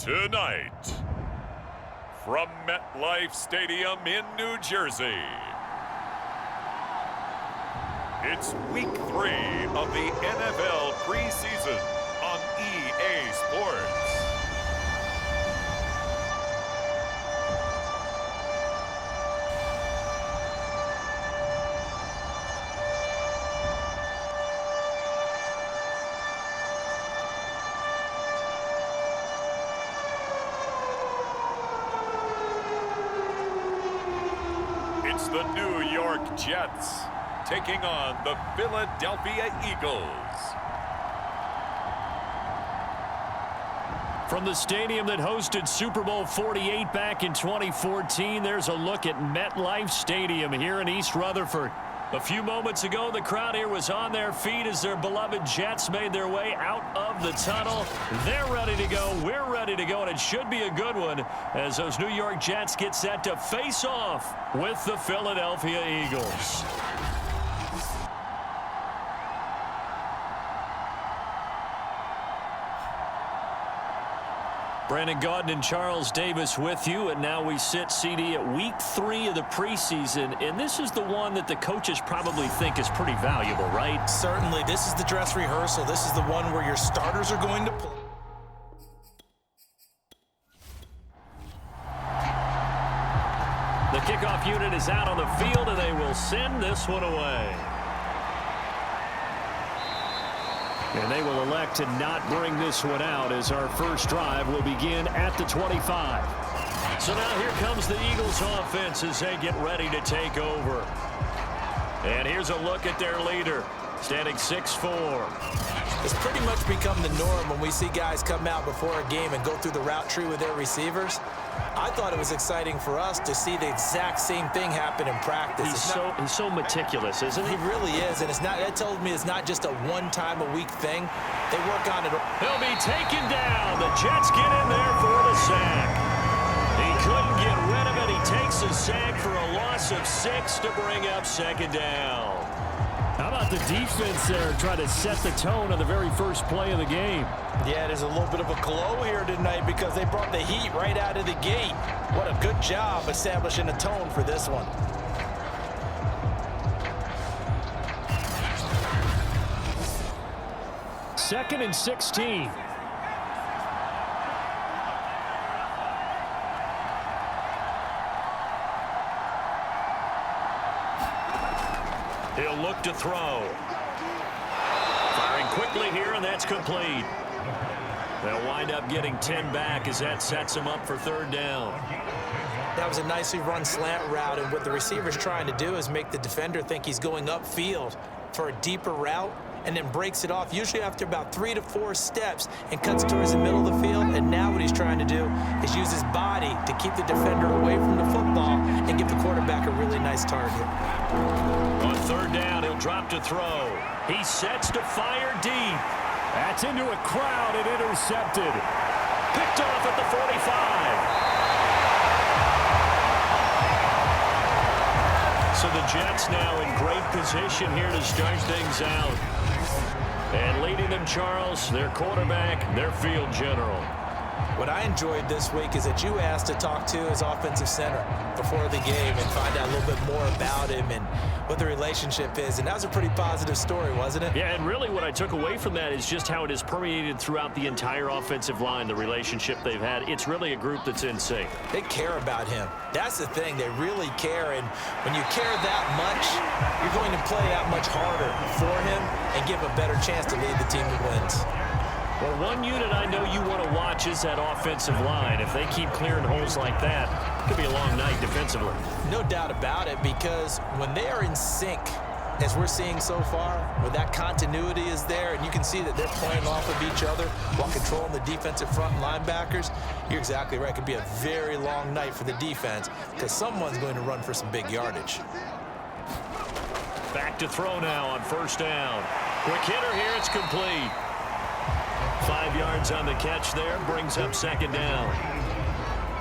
Tonight, from MetLife Stadium in New Jersey, it's Week 3 of the NFL Preseason on EA Sports. It's the New York Jets taking on the Philadelphia Eagles. From the stadium that hosted Super Bowl 48 back in 2014, there's a look at MetLife Stadium here in East Rutherford. A few moments ago, the crowd here was on their feet as their beloved Jets made their way out of the tunnel. They're ready to go. We're ready to go, and it should be a good one as those New York Jets get set to face off with the Philadelphia Eagles. Brandon Gaudin and Charles Davis with you, and now we sit, CD, at Week 3 of the preseason, and this is the one that the coaches probably think is pretty valuable, right? Certainly. This is the dress rehearsal. This is the one where your starters are going to play. The kickoff unit is out on the field, and they will send this one away. And they will elect to not bring this one out as our first drive will begin at the 25. So now here comes the Eagles offense as they get ready to take over. And here's a look at their leader, standing 6'4". It's pretty much become the norm when we see guys come out before a game and go through the route tree with their receivers. I thought it was exciting for us to see the exact same thing happen in practice. He's so meticulous, isn't he? He really is, and that tells me it's not just a one-time-a-week thing. They work on it. He'll be taken down. The Jets get in there for the sack. He couldn't get rid of it. He takes a sack for a loss of 6 to bring up second down. How about the defense there trying to set the tone on the very first play of the game? Yeah, there's a little bit of a glow here tonight because they brought the heat right out of the gate. What a good job establishing a tone for this one. Second and 16. He'll look to throw. Firing quickly here, and that's complete. They'll wind up getting 10 back as that sets him up for third down. That was a nicely run slant route, and what the receiver's trying to do is make the defender think he's going upfield for a deeper route and then breaks it off, usually after about 3 to 4 steps, and cuts towards the middle of the field. And now what he's trying to do is use his body to keep the defender away from the football and give the quarterback a really nice target. On third down, he'll drop to throw. He sets to fire deep. That's into a crowd and intercepted. Picked off at the 45. So the Jets now in great position here to start things out. And leading them, Charles, their quarterback, their field general. What I enjoyed this week is that you asked to talk to his offensive center before the game and find out a little bit more about him and what the relationship is. And that was a pretty positive story, wasn't it? Yeah, and really what I took away from that is just how it is permeated throughout the entire offensive line, the relationship they've had. It's really a group that's in sync. They care about him. That's the thing. They really care. And when you care that much, you're going to play that much harder for him and give a better chance to lead the team that wins. Well, one unit I know you want to watch is that offensive line. If they keep clearing holes like that, it could be a long night defensively. No doubt about it, because when they are in sync, as we're seeing so far, when that continuity is there, and you can see that they're playing off of each other while controlling the defensive front and linebackers, you're exactly right. It could be a very long night for the defense because someone's going to run for some big yardage. Back to throw now on first down. Quick hitter here, it's complete. 5 yards on the catch there, brings up second down.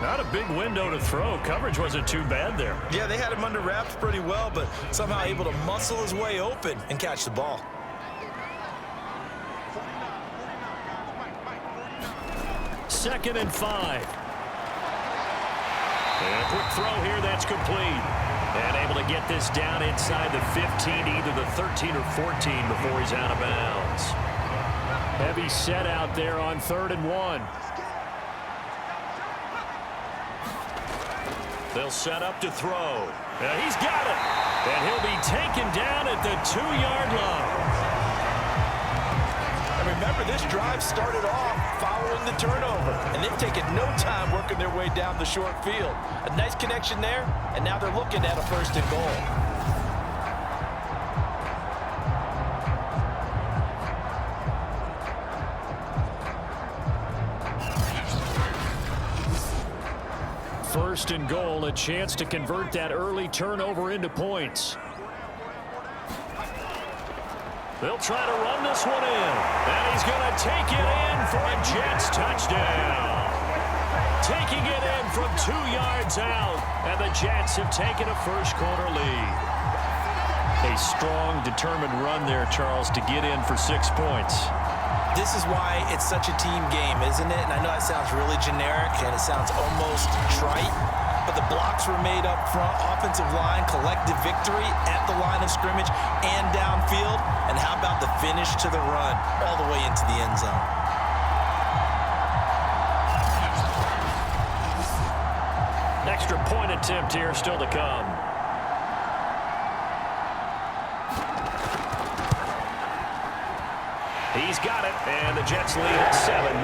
Not a big window to throw. Coverage wasn't too bad there. Yeah, they had him under wraps pretty well, but somehow able to muscle his way open and catch the ball. 2nd and 5. And a quick throw here that's complete. And able to get this down inside the 15, either the 13 or 14 before he's out of bounds. Heavy set out there on 3rd and 1. They'll set up to throw. And he's got it. And he'll be taken down at the 2-yard line. And remember, this drive started off following the turnover. And they've taken no time working their way down the short field. A nice connection there, and now they're looking at a 1st and goal. First and goal, a chance to convert that early turnover into points. They'll try to run this one in. And he's going to take it in for a Jets touchdown. Taking it in from 2 yards out. And the Jets have taken a first-quarter lead. A strong, determined run there, Charles, to get in for 6 points. This is why it's such a team game, isn't it? And I know it sounds really generic and it sounds almost trite, but the blocks were made up front, offensive line, collective victory at the line of scrimmage and downfield. And how about the finish to the run all the way into the end zone? Extra point attempt here still to come. He's got it, and the Jets lead at 7-0.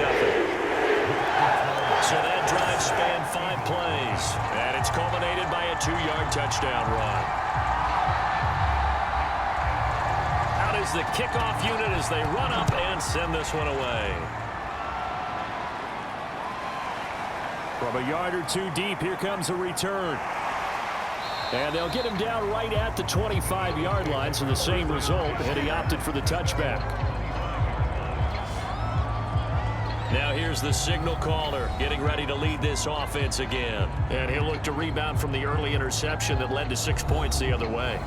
So that drive spanned 5 plays, and it's culminated by a 2-yard touchdown run. Out is the kickoff unit as they run up and send this one away. From a yard or 2 deep, here comes a return. And they'll get him down right at the 25-yard line, so the same result, and he opted for the touchback. Now here's the signal caller getting ready to lead this offense again. And he'll look to rebound from the early interception that led to 6 points the other way.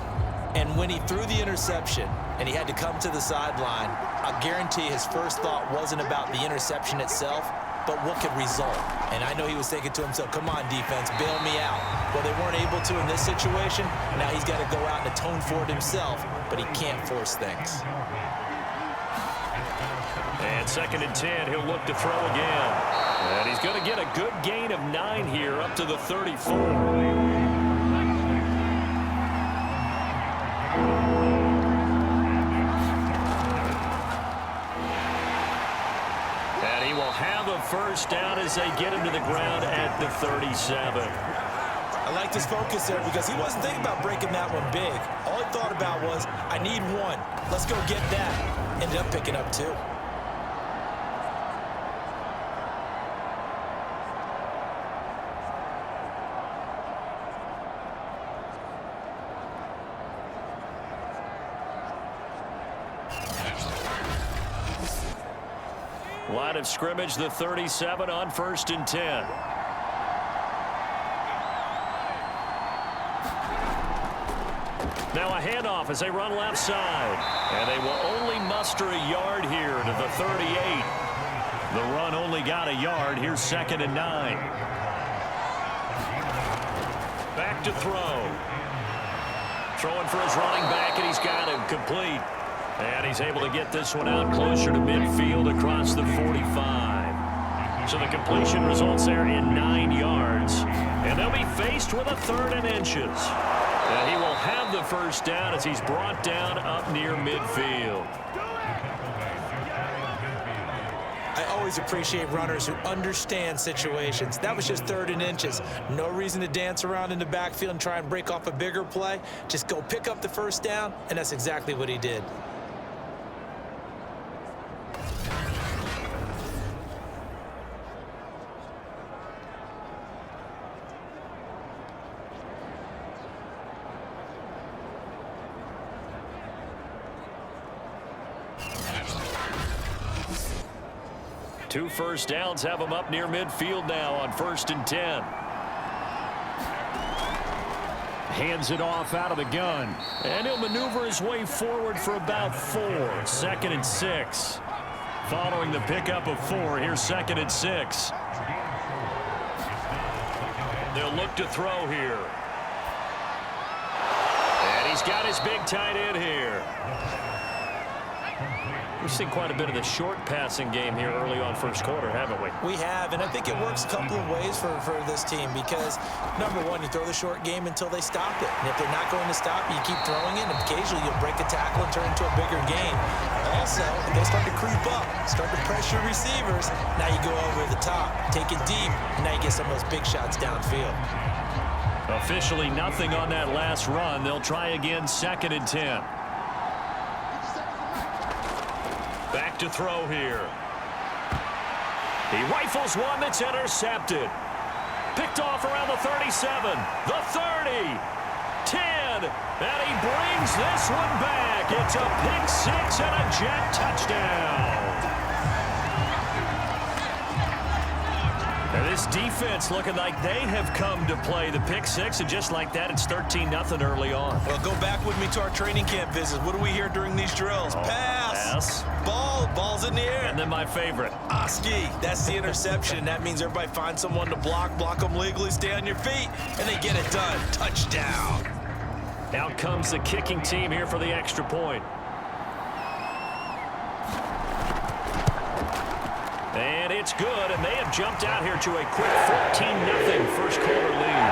And when he threw the interception and he had to come to the sideline, I guarantee his first thought wasn't about the interception itself, but what could result. And I know he was thinking to himself, come on, defense, bail me out. Well, they weren't able to in this situation. Now he's got to go out and atone for it himself, but he can't force things. And 2nd and 10, he'll look to throw again. And he's going to get a good gain of 9 here up to the 34. And he will have a first down as they get him to the ground at the 37. I liked his focus there because he wasn't thinking about breaking that one big. All he thought about was, I need 1. Let's go get that. Ended up picking up 2. Line of scrimmage, the 37 on 1st and 10. Now a handoff as they run left side. And they will only muster a yard here to the 38. The run only got a yard. Here's 2nd and 9. Back to throw. Throwing for his running back, and he's got him complete. And he's able to get this one out closer to midfield across the 45. So the completion results there in 9 yards. And they'll be faced with a 3rd and inches. And he will have the first down as he's brought down up near midfield. I always appreciate runners who understand situations. That was just 3rd and inches. No reason to dance around in the backfield and try and break off a bigger play. Just go pick up the first down, and that's exactly what he did. Two first downs have him up near midfield now on 1st and 10. Hands it off out of the gun. And he'll maneuver his way forward for about 4. 2nd and 6. following the pickup of 4. Here's 2nd and 6. They'll look to throw here. And he's got his big tight end here. We've seen quite a bit of the short passing game here early on first quarter, haven't we? We have, and I think it works a couple of ways for this team because, number one, you throw the short game until they stop it. And if they're not going to stop it, you keep throwing it, and occasionally you'll break a tackle and turn into a bigger game. Also, if they start to creep up, start to pressure receivers, now you go over the top, take it deep, and now you get some of those big shots downfield. Officially nothing on that last run. They'll try again, 2nd and 10. Back to throw here. He rifles one that's intercepted. Picked off around the 37, the 30, 10, and he brings this one back. It's a pick 6 and a Jet touchdown. And this defense looking like they have come to play. The pick 6, and just like that, it's 13-0 early on. Well, go back with me to our training camp visits. What do we hear during these drills? Pass. Ball's in the air. And then my favorite. Oski. That's the interception. That means everybody finds someone to block them legally, stay on your feet, and they get it done. Touchdown. Out comes the kicking team here for the extra point. And it's good, and they have jumped out here to a quick 14-0 first quarter lead.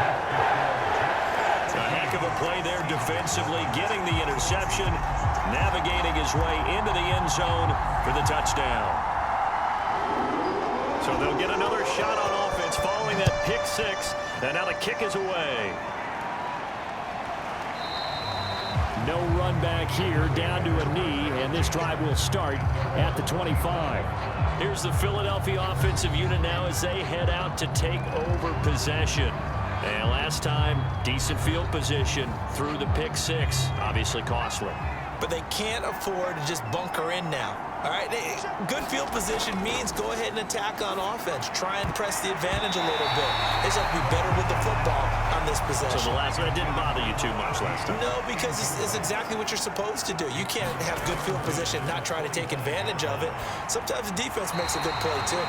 A heck of a play there defensively, getting the interception, navigating his way into the end zone for the touchdown. So they'll get another shot on offense following that pick 6, and now the kick is away. No run back here, down to a knee, and this drive will start at the 25. Here's the Philadelphia offensive unit now as they head out to take over possession. And last time, decent field position through the pick 6, obviously costly. But they can't afford to just bunker in now. All right, good field position means go ahead and attack on offense. Try and press the advantage a little bit. They just have to be better with the football on this possession. So the last one didn't bother you too much last time? No, because it's exactly what you're supposed to do. You can't have good field position and not try to take advantage of it. Sometimes the defense makes a good play, too.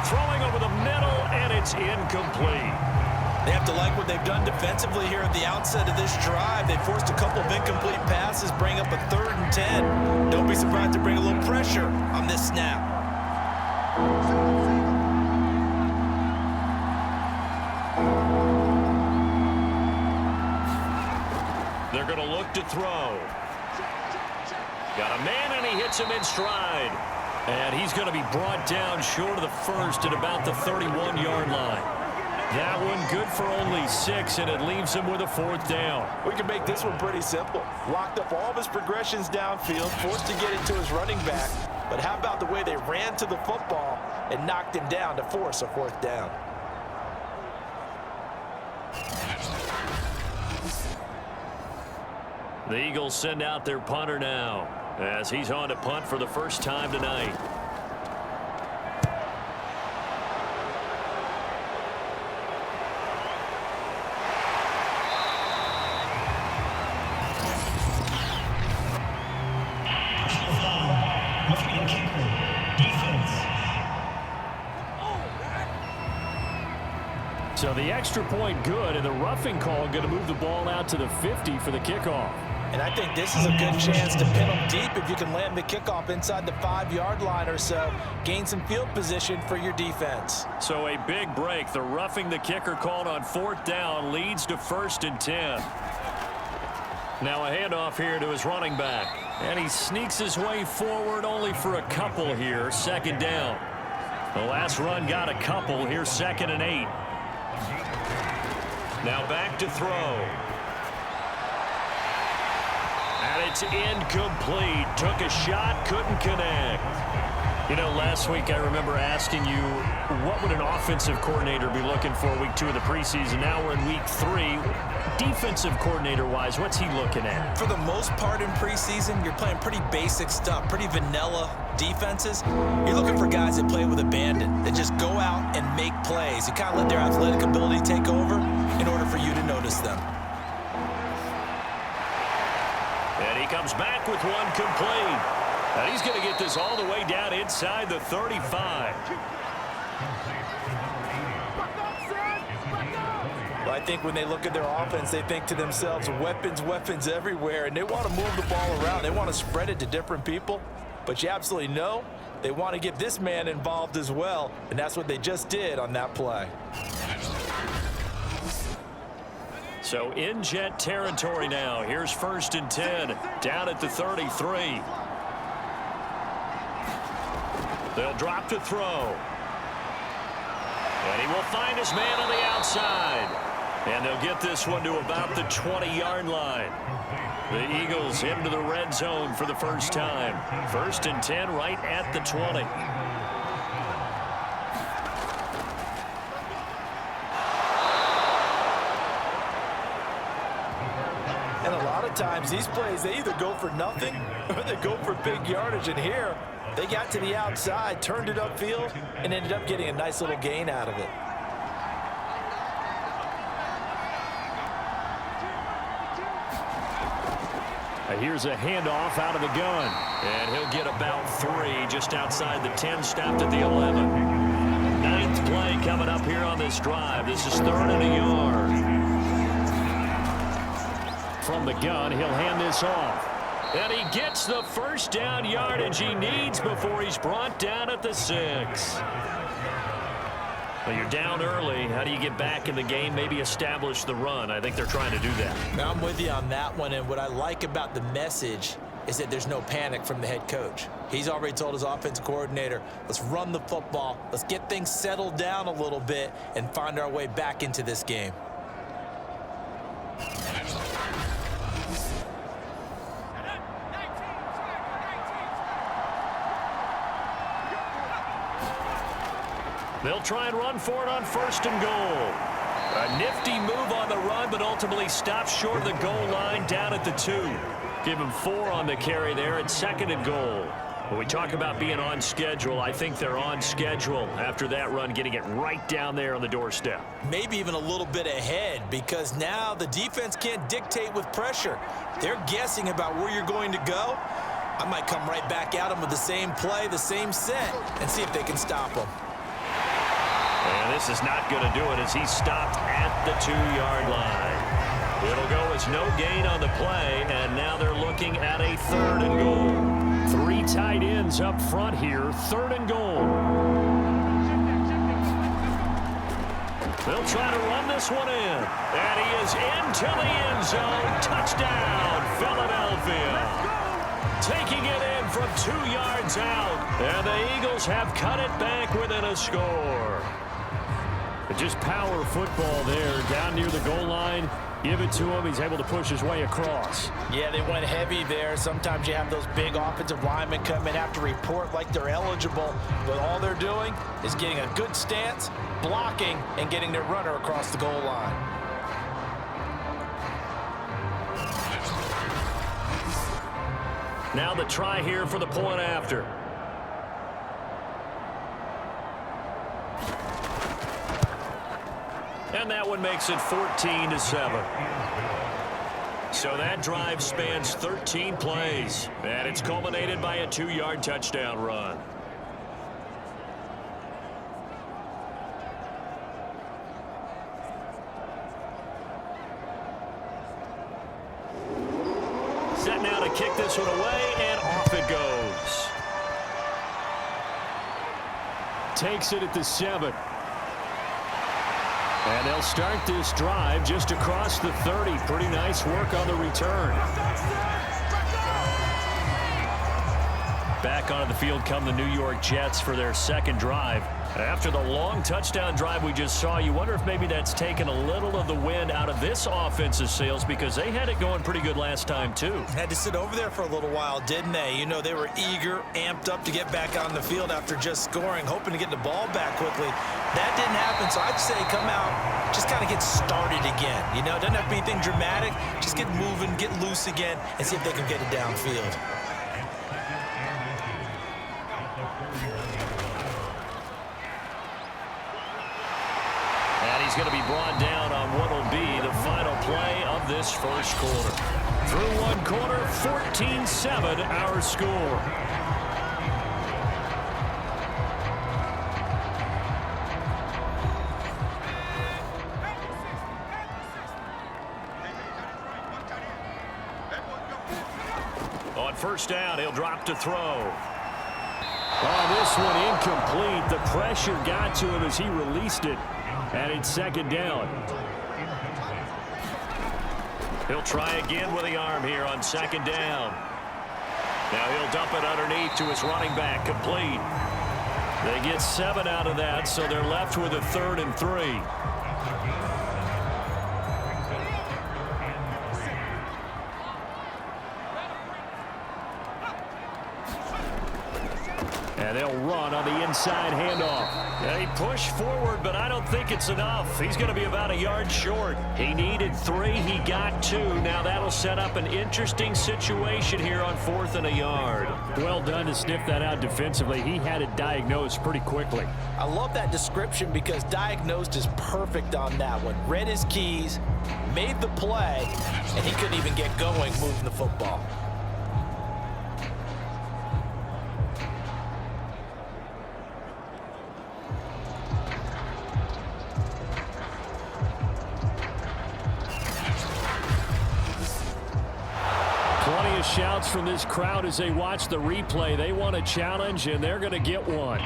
Throwing over the middle, and it's incomplete. They have to like what they've done defensively here at the outset of this drive. They forced a couple of incomplete passes, bring up a 3rd and 10. Don't be surprised to bring a little pressure on this snap. They're going to look to throw. Got a man, and he hits him in stride. And he's going to be brought down short of the first at about the 31-yard line. That one good for only 6, and it leaves him with a 4th down. We can make this one pretty simple. Locked up all of his progressions downfield, forced to get it to his running back. But how about the way they ran to the football and knocked him down to force a 4th down? The Eagles send out their punter now as he's on to punt for the first time tonight. So the extra point good, and the roughing call going to move the ball out to the 50 for the kickoff. And I think this is a good chance to pin them deep if you can land the kickoff inside the 5-yard line or so. Gain some field position for your defense. So a big break. The roughing the kicker called on 4th down leads to 1st and 10. Now a handoff here to his running back. And he sneaks his way forward only for a couple here. 2nd down. The last run got a couple. Here's 2nd and 8. Now back to throw. And it's incomplete. Took a shot, couldn't connect. You know, last week I remember asking you, what would an offensive coordinator be looking for week 2 of the preseason? Now we're in week 3. Defensive coordinator-wise, what's he looking at? For the most part in preseason, you're playing pretty basic stuff, pretty vanilla defenses. You're looking for guys that play with abandon, that just go out and make plays. You kind of let their athletic ability take over in order for you to notice them. And he comes back with one complete. And he's going to get this all the way down inside the 35. Well, I think when they look at their offense, they think to themselves, weapons, weapons everywhere, and they want to move the ball around. They want to spread it to different people, but you absolutely know they want to get this man involved as well, and that's what they just did on that play. So in Jet territory now. Here's 1st and 10, down at the 33. They'll drop to throw. And he will find his man on the outside. And they'll get this one to about the 20-yard line. The Eagles into the red zone for the first time. 1st and 10 right at the 20. And a lot of times these plays, they either go for nothing or they go for big yardage. And here, they got to the outside, turned it upfield, and ended up getting a nice little gain out of it. Here's a handoff out of the gun. And he'll get about 3 just outside the 10, stopped at the 11. 9th play coming up here on this drive. This is 3rd and a yard. From the gun, he'll hand this off. And he gets the first down yardage he needs before he's brought down at the 6. Well, you're down early. How do you get back in the game, maybe establish the run? I think they're trying to do that. Now, I'm with you on that one, and what I like about the message is that there's no panic from the head coach. He's already told his offensive coordinator, let's run the football, let's get things settled down a little bit and find our way back into this game. They'll try and run for it on 1st and goal. A nifty move on the run, but ultimately stops short of the goal line down at the 2. Give him 4 on the carry there at 2nd and goal. When we talk about being on schedule, I think they're on schedule after that run, getting it right down there on the doorstep. Maybe even a little bit ahead, because now the defense can't dictate with pressure. They're guessing about where you're going to go. I might come right back at them with the same play, the same set, and see if they can stop them. And this is not going to do it as he's stopped at the 2-yard line. It'll go as no gain on the play, and now they're looking at a 3rd and goal. 3 tight ends up front here, 3rd and goal. They'll try to run this one in, and he is into the end zone. Touchdown, Philadelphia. Taking it in from 2 yards out, and the Eagles have cut it back within a score. Just power football there, down near the goal line. Give it to him. He's able to push his way across. Yeah, they went heavy there. Sometimes you have those big offensive linemen come in, have to report like they're eligible, but all they're doing is getting a good stance, blocking, and getting their runner across the goal line. Now the try here for the point after. And that one makes it 14-7. So that drive spans 13 plays, and it's culminated by a 2-yard touchdown run. Set now to kick this one away, and off it goes. Takes it at the 7. And they'll start this drive just across the 30. Pretty nice work on the return. Back onto the field come the New York Jets for their 2nd drive. After the long touchdown drive we just saw, you wonder if maybe that's taken a little of the wind out of this offensive sails, because they had it going pretty good last time too. Had to sit over there for a little while, didn't they? You know, they were eager, amped up to get back on the field after just scoring, hoping to get the ball back quickly. That didn't happen, so I'd say come out, just kind of get started again. You know, it doesn't have to be anything dramatic. Just get moving, get loose again, and see if they can get it downfield. he's going to be brought down on what will be the final play of this first quarter. Through one quarter, 14-7 our score. On first down, he'll drop to throw. Oh, this one incomplete. The pressure got to him as he released it. And it's second down. He'll try again with the arm here on second down. Now he'll dump it underneath to his running back. Complete. They get 7 out of that, so they're left with a 3rd and 3. And they'll run on the inside handoff. They push forward, but I don't think it's enough. He's going to be about a yard short. He needed 3. He got 2. Now that'll set up an interesting situation here on 4th and a yard. Well done to sniff that out defensively. He had it diagnosed pretty quickly. I love that description because diagnosed is perfect on that one. Read his keys, made the play, and he couldn't even get going moving the football. Shouts from this crowd as they watch the replay. They want a challenge, and they're going to get one.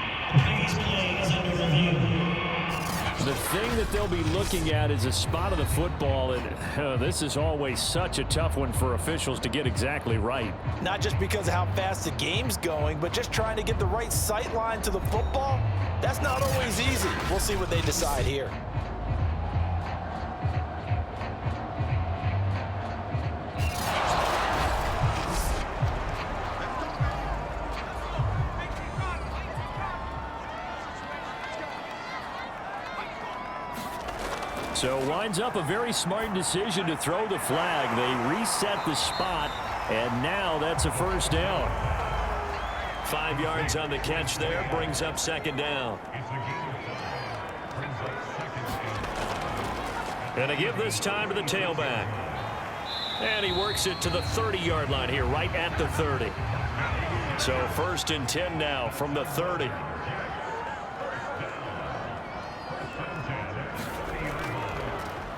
The thing that they'll be looking at is a spot of the football, and this is always such a tough one for officials to get exactly right. Not just because of how fast the game's going, but just trying to get the right sight line to the football. That's not always easy. We'll see what they decide here. So winds up a very smart decision to throw the flag. They reset the spot, and now that's a first down. 5 yards on the catch there, brings up second down. And a give this time to the tailback. And he works it to the 30-yard line here, right at the 30. So 1st and 10 now from the 30.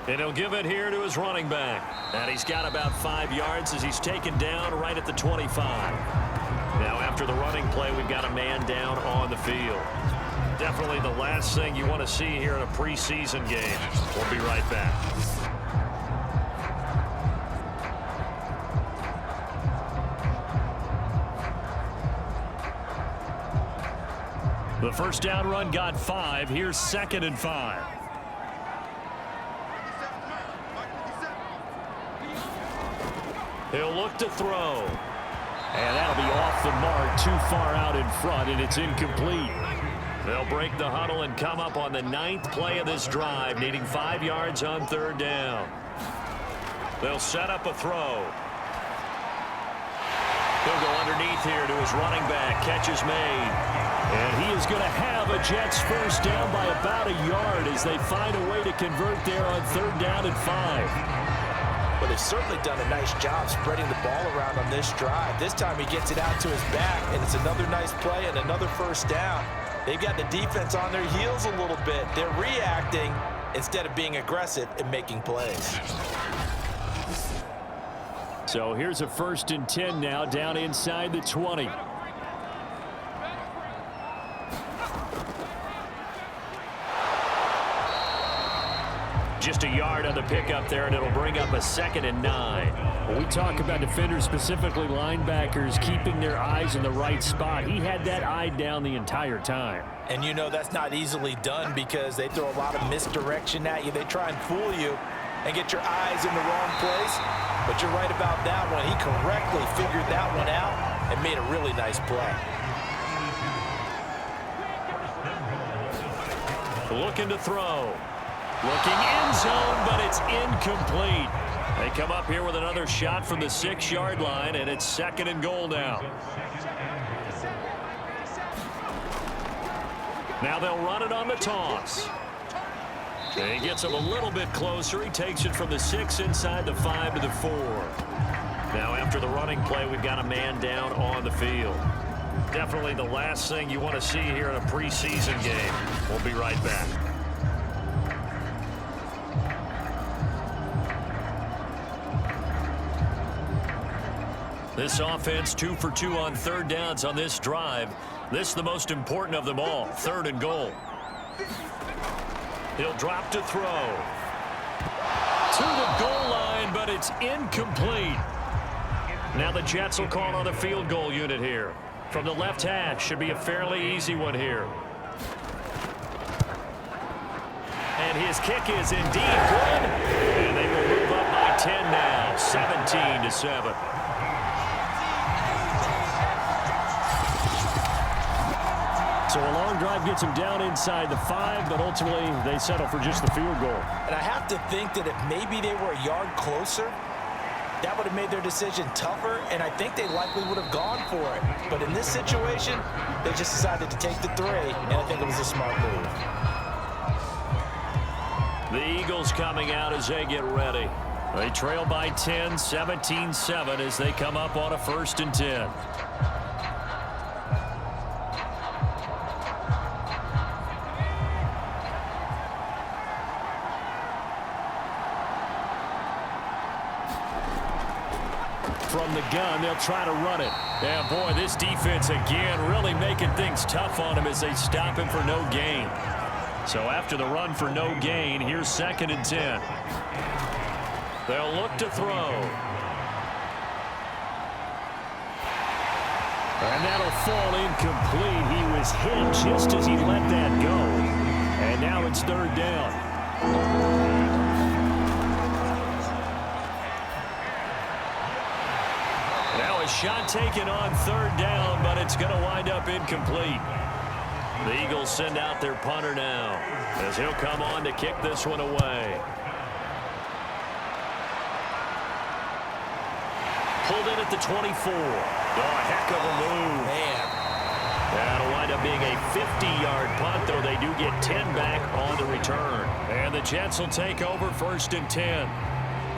And he'll give it here to his running back. And he's got about 5 yards as he's taken down right at the 25. Now after the running play, we've got a man down on the field. Definitely the last thing you want to see here in a preseason game. We'll be right back. The first down run got 5. Here's 2nd and 5. He'll look to throw. And that'll be off the mark, too far out in front, and it's incomplete. They'll break the huddle and come up on the 9th play of this drive, needing 5 yards on 3rd down. They'll set up a throw. He'll go underneath here to his running back. Catch is made. And he is going to have a Jets first down by about a yard as they find a way to convert there on 3rd down and 5. Well, they've certainly done a nice job spreading the ball around on this drive. This time he gets it out to his back, and it's another nice play and another first down. They've got the defense on their heels a little bit. They're reacting instead of being aggressive and making plays. So here's a 1st and 10 now down inside the 20. Just a yard on the pickup there, and it'll bring up a 2nd and 9. When we talk about defenders, specifically linebackers, keeping their eyes in the right spot, he had that eye down the entire time. And you know that's not easily done because they throw a lot of misdirection at you. They try and fool you and get your eyes in the wrong place. But you're right about that one. He correctly figured that one out and made a really nice play. Looking to throw. Looking end zone, but it's incomplete. They come up here with another shot from the 6-yard line, and it's 2nd and goal now. Now they'll run it on the toss. And he gets him a little bit closer. He takes it from the 6 inside the 5 to the 4. Now after the running play, we've got a man down on the field. Definitely the last thing you want to see here in a preseason game. We'll be right back. This offense 2 for 2 on third downs on this drive. This is the most important of them all, 3rd and goal. He'll drop to throw. To the goal line, but it's incomplete. Now the Jets will call on the field goal unit here. From the left hash, should be a fairly easy one here. And his kick is indeed good. And they will move up by 10 now, 17-7. So a long drive gets them down inside the 5, but ultimately they settle for just the field goal. And I have to think that if maybe they were a yard closer, that would have made their decision tougher, and I think they likely would have gone for it. But in this situation, they just decided to take the 3, and I think it was a smart move. The Eagles coming out as they get ready. They trail by 10, 17-7 as they come up on a 1st and 10. From the gun, they'll try to run it. Yeah, boy, this defense again really making things tough on him as they stop him for no gain. So after the run for no gain, here's 2nd and 10. They'll look to throw. And that'll fall incomplete. He was hit just as he let that go. And now it's 3rd down. Shot taken on 3rd down, but it's going to wind up incomplete. The Eagles send out their punter now as he'll come on to kick this one away. Pulled in at the 24. Oh, a heck of a move. Man. That'll wind up being a 50-yard punt, though they do get 10 back on the return. And the Jets will take over 1st and 10.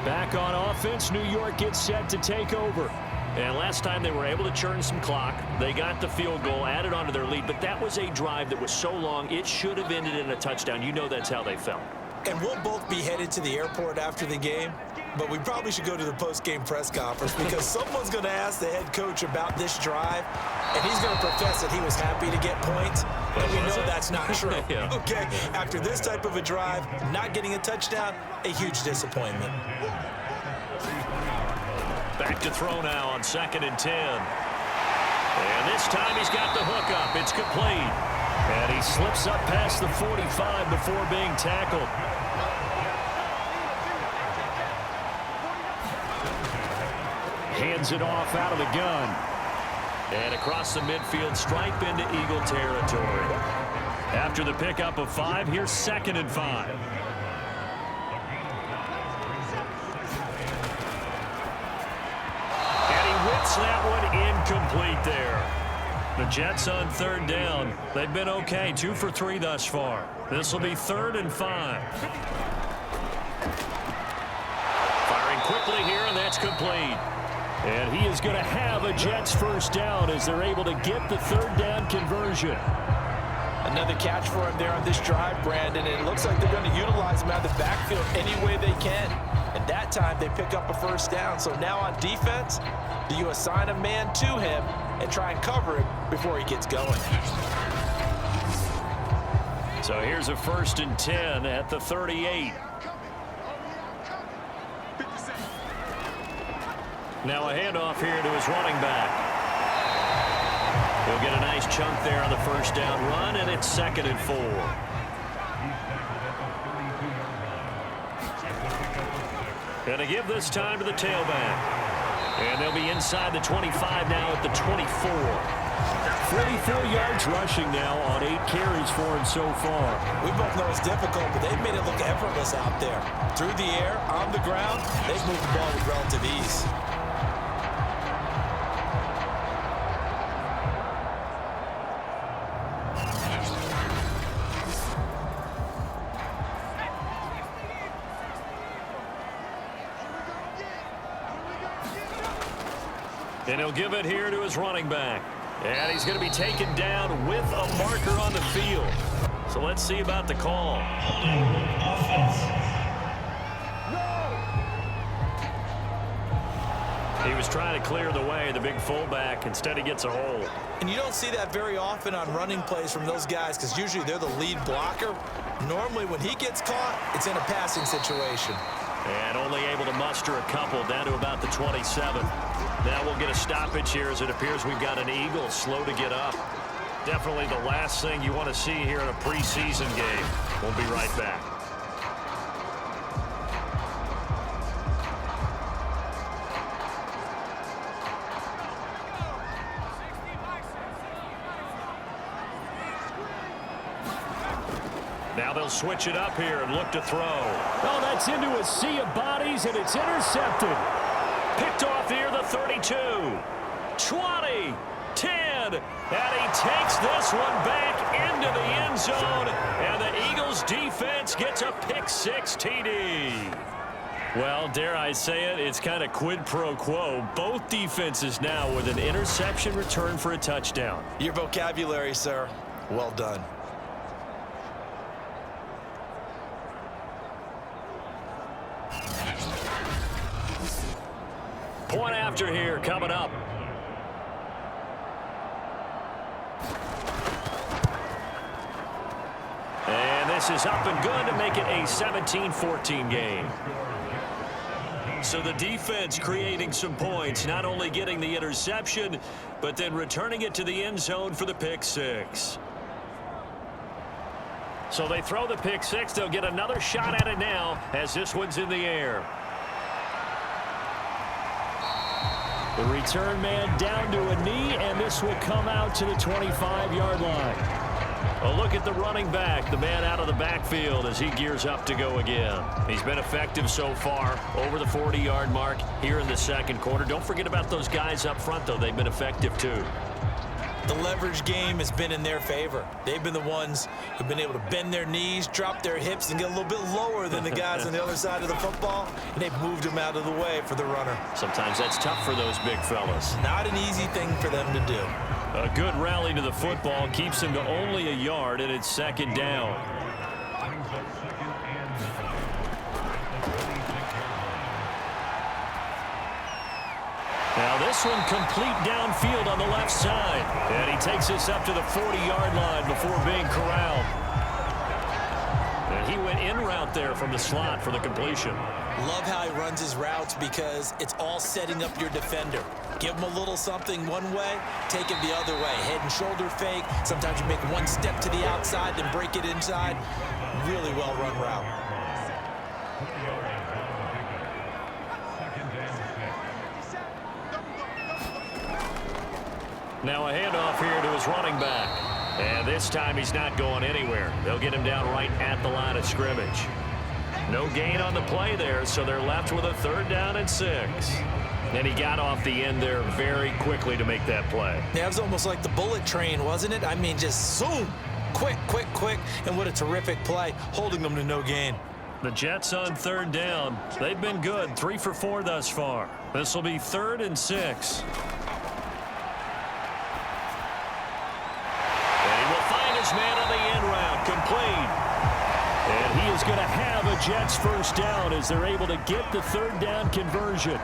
Back on offense, New York gets set to take over. And last time they were able to churn some clock. They got the field goal, added on to their lead, but that was a drive that was so long, it should have ended in a touchdown. You know that's how they felt. And we'll both be headed to the airport after the game, but we probably should go to the post-game press conference because someone's going to ask the head coach about this drive, and he's going to profess that he was happy to get points, and we know that's not true. Yeah. Okay, after this type of a drive, not getting a touchdown, a huge disappointment. Back to throw now on 2nd and 10. And this time he's got the hook up. It's complete. And he slips up past the 45 before being tackled. Hands it off out of the gun. And across the midfield stripe into Eagle territory. After the pickup of 5, here's 2nd and 5. That one incomplete there. The Jets on 3rd down. They've been okay, 2 for 3 thus far. This will be 3rd and 5. Firing quickly here, and that's complete. And he is going to have a Jets 1st down as they're able to get the 3rd down conversion. Another catch for him there on this drive, Brandon, and it looks like they're going to utilize him out of the backfield any way they can. And that time they pick up a 1st down. So now on defense, do you assign a man to him and try and cover him before he gets going? So here's a 1st and 10 at the 38. Now a handoff here to his running back. He'll get a nice chunk there on the 1st down run, and it's 2nd and 4. Gonna give this time to the tailback. And they'll be inside the 25 now at the 24. 44 yards rushing now on 8 carries for him so far. We both know it's difficult, but they've made it look effortless out there. Through the air, on the ground, they've moved the ball with relative ease. And he'll give it here to his running back. And he's going to be taken down with a marker on the field. So let's see about the call. He was trying to clear the way, the big fullback. Instead, he gets a hole. And you don't see that very often on running plays from those guys because usually they're the lead blocker. Normally, when he gets caught, it's in a passing situation. And only able to muster a couple down to about the 27. Now we'll get a stoppage here as it appears we've got an Eagle slow to get up. Definitely the last thing you want to see here in a preseason game. We'll be right back. Now they'll switch it up here and look to throw. Oh, that's into a sea of bodies, and it's intercepted. Picked off here, the 32. 20. 10. And he takes this one back into the end zone. And the Eagles defense gets a pick-6 TD. Well, dare I say it, it's kind of quid pro quo. Both defenses now with an interception return for a touchdown. Your vocabulary, sir. Well done. Point after here coming up. And this is up and good to make it a 17-14 game. So the defense creating some points, not only getting the interception, but then returning it to the end zone for the pick-6. So they throw the pick-6. They'll get another shot at it now as this one's in the air. The return man down to a knee, and this will come out to the 25-yard line. A look at the running back, the man out of the backfield as he gears up to go again. He's been effective so far, over the 40-yard mark here in the second quarter. Don't forget about those guys up front, though. They've been effective, too. The leverage game has been in their favor. They've been the ones who've been able to bend their knees, drop their hips, and get a little bit lower than the guys on the other side of the football, and they've moved them out of the way for the runner. Sometimes that's tough for those big fellas. Not an easy thing for them to do. A good rally to the football keeps them to only a yard, and it's second down. Now this one complete downfield on the left side. And he takes this up to the 40-yard line before being corralled. And he went in route there from the slot for the completion. Love how he runs his routes because it's all setting up your defender. Give him a little something one way, take it the other way. Head and shoulder fake. Sometimes you make one step to the outside, then break it inside. Really well run route. Now a handoff here to his running back. And this time he's not going anywhere. They'll get him down right at the line of scrimmage. No gain on the play there, so they're left with a 3rd down and 6. And he got off the end there very quickly to make that play. Yeah, it was almost like the bullet train, wasn't it? I mean, just zoom. Quick, quick, quick. And what a terrific play, holding them to no gain. The Jets on 3rd down. They've been good, 3 for 4 thus far. This will be 3rd and 6. Man on the end route, complete. And he is going to have a Jets first down as they're able to get the 3rd down conversion.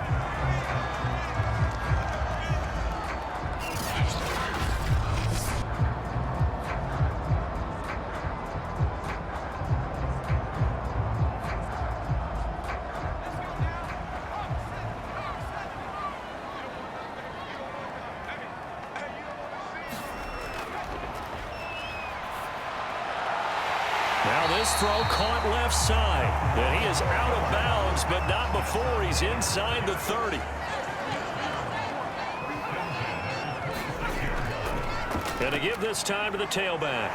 Now this throw caught left side. And he is out of bounds, but not before he's inside the 30. Going to give this time to the tailback.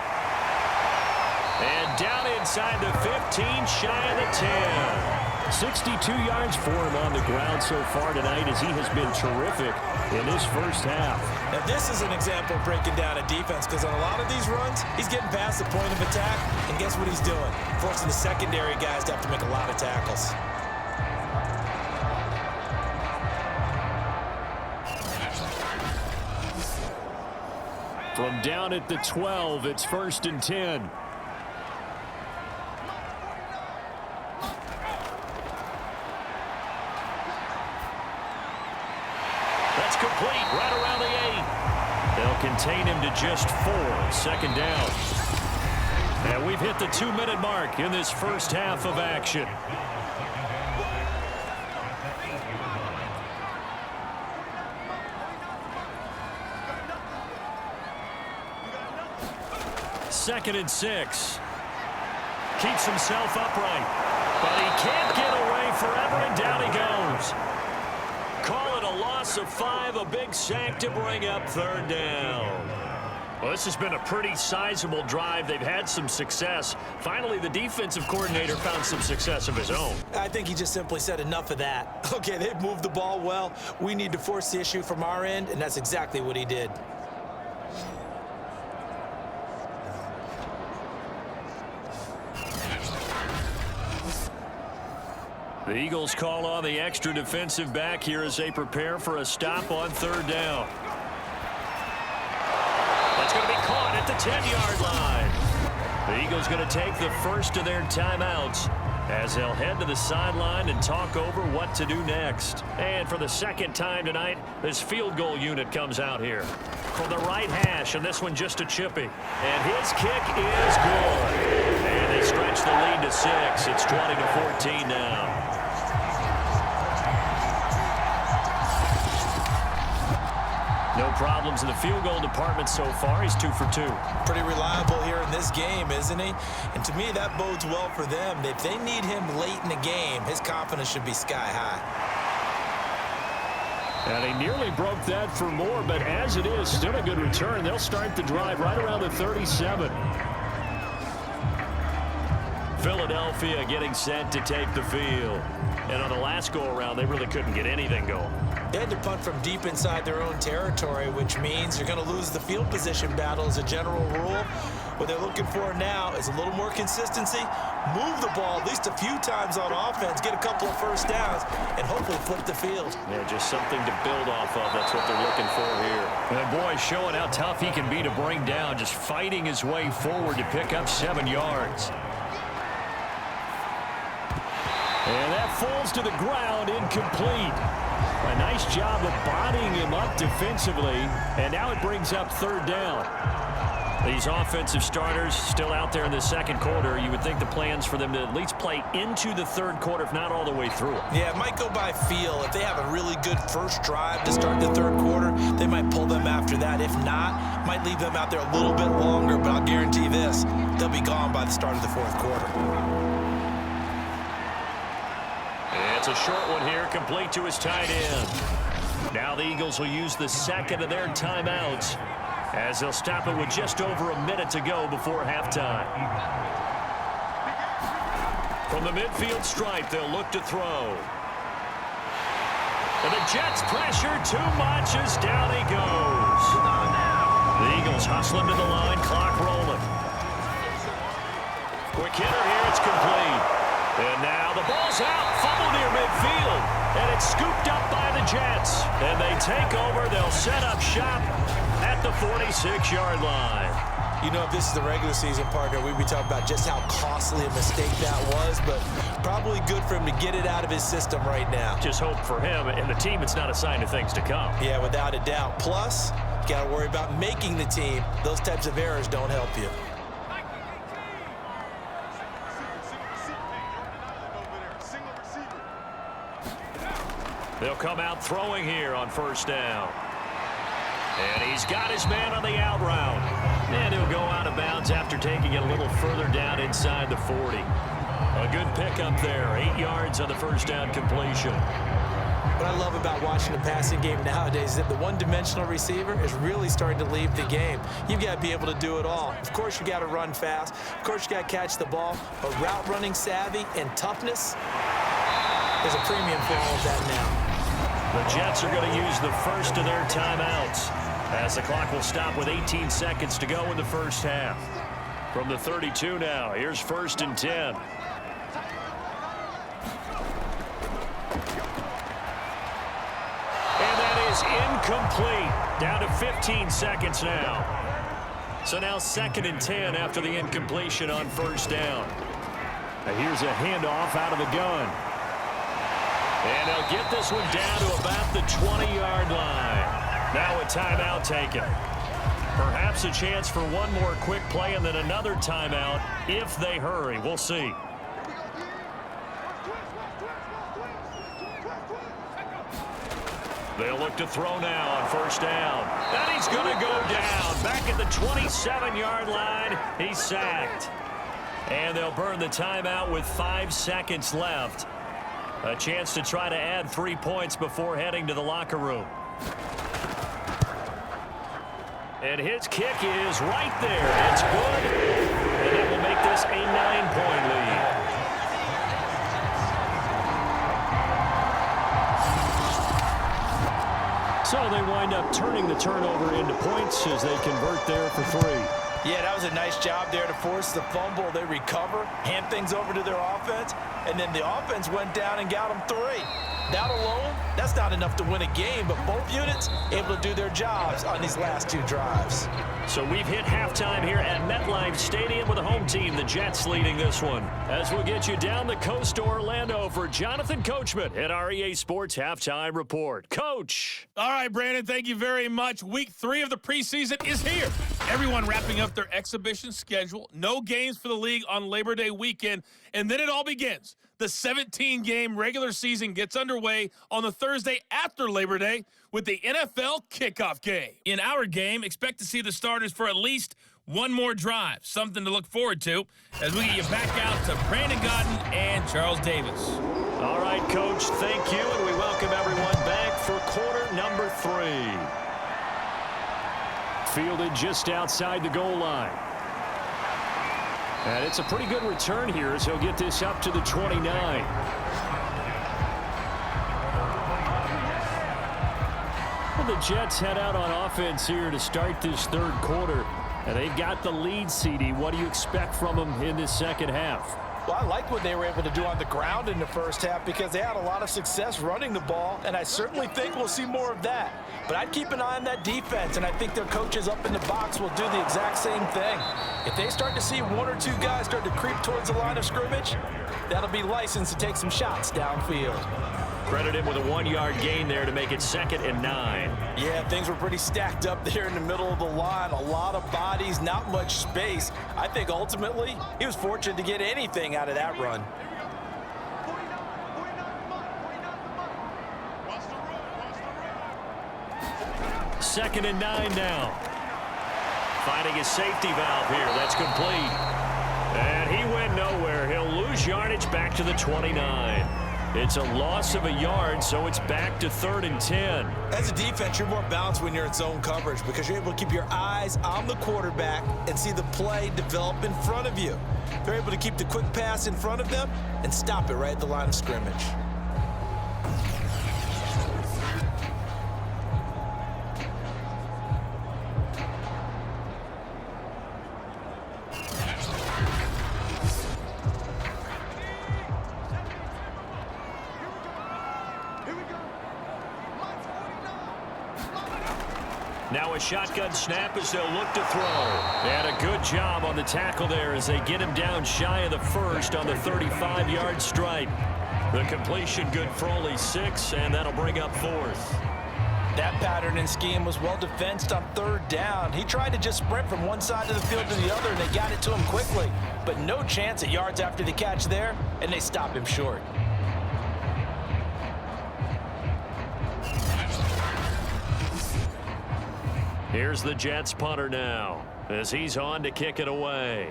And down inside the 15, shy of the 10. 62 yards for him on the ground so far tonight as he has been terrific in this first half. Now this is an example of breaking down a defense because on a lot of these runs, he's getting past the point of attack, and guess what he's doing? Forcing the secondary guys to have to make a lot of tackles. From down at the 12, it's 1st and 10. That's complete right around the 8. They'll contain him to just 4. 2nd down. And we've hit the 2-minute mark in this first half of action. Second and 6. Keeps himself upright. But he can't get away forever, and down he goes. Call it a loss of 5, a big sack to bring up 3rd down. Well, this has been a pretty sizable drive. They've had some success. Finally, the defensive coordinator found some success of his own. I think he just simply said enough of that. Okay, they've moved the ball well. We need to force the issue from our end, and that's exactly what he did. The Eagles call on the extra defensive back here as they prepare for a stop on 3rd down. That's going to be caught at the 10-yard line. The Eagles going to take the first of their timeouts as they'll head to the sideline and talk over what to do next. And for the 2nd time tonight, this field goal unit comes out here. From the right hash, and this one just a chippy. And his kick is good. And they stretch the lead to 6. It's 20-14 now. No problems in the field goal department so far. He's 2 for 2. Pretty reliable here in this game, isn't he? And to me, that bodes well for them. If they need him late in the game, his confidence should be sky high. And he nearly broke that for more, but as it is, still a good return. They'll start the drive right around the 37. Philadelphia getting set to take the field. And on the last go-around, they really couldn't get anything going. They had to punt from deep inside their own territory, which means you're going to lose the field position battle as a general rule. What they're looking for now is a little more consistency, move the ball at least a few times on offense, get a couple of first downs, and hopefully flip the field. Yeah, just something to build off of. That's what they're looking for here. And boy, showing how tough he can be to bring down, just fighting his way forward to pick up 7 yards. And that falls to the ground, incomplete. A nice job of bodying him up defensively, and now it brings up 3rd down. These offensive starters still out there in the 2nd quarter. You would think the plans for them to at least play into the 3rd quarter, if not all the way through it. Yeah, it might go by feel. If they have a really good first drive to start the 3rd quarter, they might pull them after that. If not, might leave them out there a little bit longer, but I'll guarantee this, they'll be gone by the start of the 4th quarter. It's a short one here, complete to his tight end. Now the Eagles will use the 2nd of their timeouts as they'll stop it with just over a minute to go before halftime. From the midfield stripe, they'll look to throw. And the Jets pressure too much as down he goes. The Eagles hustle him to the line, clock rolling. Quick hitter here, it's complete. And now the ball's out, fumble near midfield, and it's scooped up by the Jets. And they take over, they'll set up shop at the 46-yard line. You know, if this is the regular season, partner, we'd be talking about just how costly a mistake that was, but probably good for him to get it out of his system right now. Just hope for him and the team it's not a sign of things to come. Yeah, without a doubt. Plus, you got to worry about making the team. Those types of errors don't help you. They'll come out throwing here on 1st down. And he's got his man on the out route. And he'll go out of bounds after taking it a little further down inside the 40. A good pickup there. 8 yards on the 1st down completion. What I love about watching the passing game nowadays is that the one-dimensional receiver is really starting to leave the game. You've got to be able to do it all. Of course, you got to run fast. Of course, you got to catch the ball. But route running savvy and toughness, there's a premium for all of that now. The Jets are going to use the first of their timeouts as the clock will stop with 18 seconds to go in the first half. From the 32 now, here's 1st and 10. And that is incomplete. Down to 15 seconds now. So now 2nd and 10 after the incompletion on first down. And here's a handoff out of the gun. And they'll get this one down to about the 20-yard line. Now a timeout taken. Perhaps a chance for one more quick play and then another timeout if they hurry. We'll see. They'll look to throw now on first down. And he's going to go down. Back at the 27-yard line. He's sacked. And they'll burn the timeout with 5 seconds left. A chance to try to add 3 points before heading to the locker room. And his kick is right there. It's good. And it will make this a 9-point lead. So they wind up turning the turnover into points as they convert there for 3. Yeah, that was a nice job there to force the fumble. They recover, hand things over to their offense, and then the offense went down and got them 3. That alone, that's not enough to win a game, but both units able to do their jobs on these last 2 drives. So we've hit halftime here at MetLife Stadium with the home team, the Jets, leading this one. As we'll get you down the coast to Orlando for Jonathan Coachman at our EA Sports Halftime Report. Coach. All right, Brandon, thank you very much. Week 3 of the preseason is here. Everyone wrapping up their exhibition schedule. No games for the league on Labor Day weekend, and then it all begins. The 17-game regular season gets underway on the Thursday after Labor Day with the NFL kickoff game. In our game, expect to see the starters for at least one more drive, something to look forward to as we get you back out to Brandon Gaudin and Charles Davis. All right, Coach, thank you, and we welcome everyone back for quarter number 3. Fielded just outside the goal line. And it's a pretty good return here as he'll get this up to the 29. Well, the Jets head out on offense here to start this 3rd quarter. And they've got the lead, CD. What do you expect from them in this second half? Well, I like what they were able to do on the ground in the first half because they had a lot of success running the ball, and I certainly think we'll see more of that. But I'd keep an eye on that defense, and I think their coaches up in the box will do the exact same thing. If they start to see 1 or 2 guys start to creep towards the line of scrimmage, that'll be licensed to take some shots downfield. Credit him with a 1-yard gain there to make it 2nd and 9. Yeah, things were pretty stacked up there in the middle of the line. A lot of bodies, not much space. I think ultimately he was fortunate to get anything out of that run. Second and 9 now. Finding his safety valve here. That's complete. And he went nowhere. He'll lose yardage back to the 29. It's a loss of a yard, so it's back to 3rd and 10. As a defense, you're more balanced when you're in zone coverage because you're able to keep your eyes on the quarterback and see the play develop in front of you. They're able to keep the quick pass in front of them and stop it right at the line of scrimmage. Now a shotgun snap as they'll look to throw. And a good job on the tackle there as they get him down shy of the 1st on the 35-yard stripe. The completion good for only 6, and that'll bring up 4th. That pattern and scheme was well defensed on 3rd down. He tried to just sprint from one side of the field to the other, and they got it to him quickly. But no chance at yards after the catch there, and they stop him short. Here's the Jets punter now as he's on to kick it away.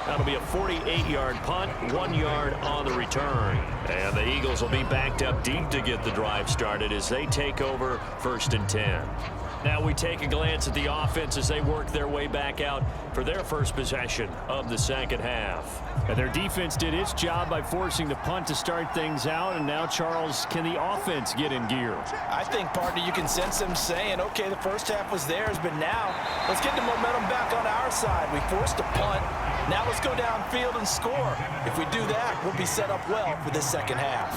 That'll be a 48-yard punt, 1 yard on the return. And the Eagles will be backed up deep to get the drive started as they take over 1st and 10. Now we take a glance at the offense as they work their way back out for their first possession of the second half. And their defense did its job by forcing the punt to start things out. And now, Charles, can the offense get in gear? I think, partner, you can sense them saying, okay, the first half was theirs, but now let's get the momentum back on our side. We forced a punt. Now let's go downfield and score. If we do that, we'll be set up well for this second half.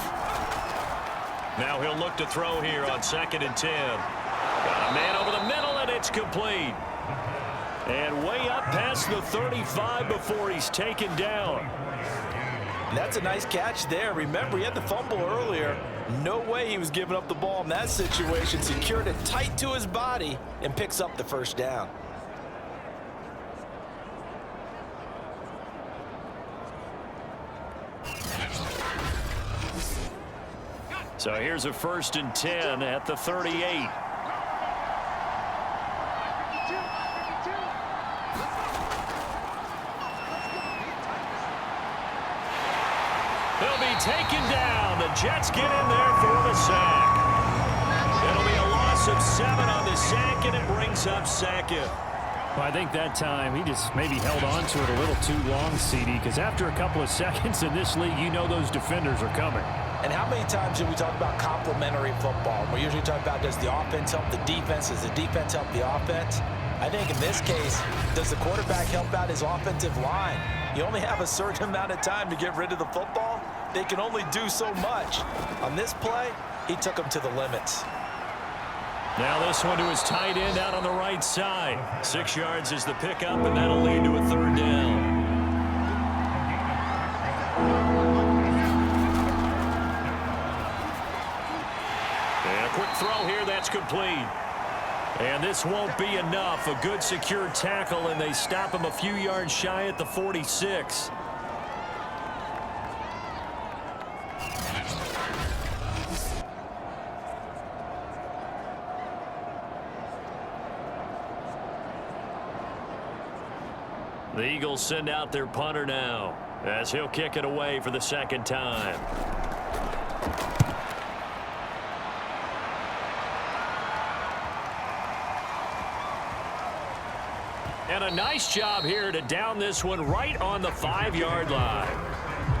Now he'll look to throw here on 2nd and 10. Got a man over the middle, and it's complete. And way up past the 35 before he's taken down. That's a nice catch there. Remember, he had the fumble earlier. No way he was giving up the ball in that situation. Secured it tight to his body and picks up the first down. So here's a 1st and 10 at the 38. He'll be taken down. The Jets get in there for the sack. It'll be a loss of 7 on the sack, and it brings up 2nd. Well, I think that time he just maybe held on to it a little too long, CD, because after a couple of seconds in this league, you know those defenders are coming. And how many times do we talk about complementary football? We usually talk about, does the offense help the defense? Does the defense help the offense? I think in this case, does the quarterback help out his offensive line? You only have a certain amount of time to get rid of the football. They can only do so much. On this play, he took them to the limits. Now this one to his tight end out on the right side. 6 yards is the pickup, and that'll lead to a 3rd down. And a quick throw here, that's complete. And this won't be enough. A good secure tackle, and they stop him a few yards shy at the 46. The Eagles send out their punter now as he'll kick it away for the 2nd time. And a nice job here to down this one right on the 5-yard line.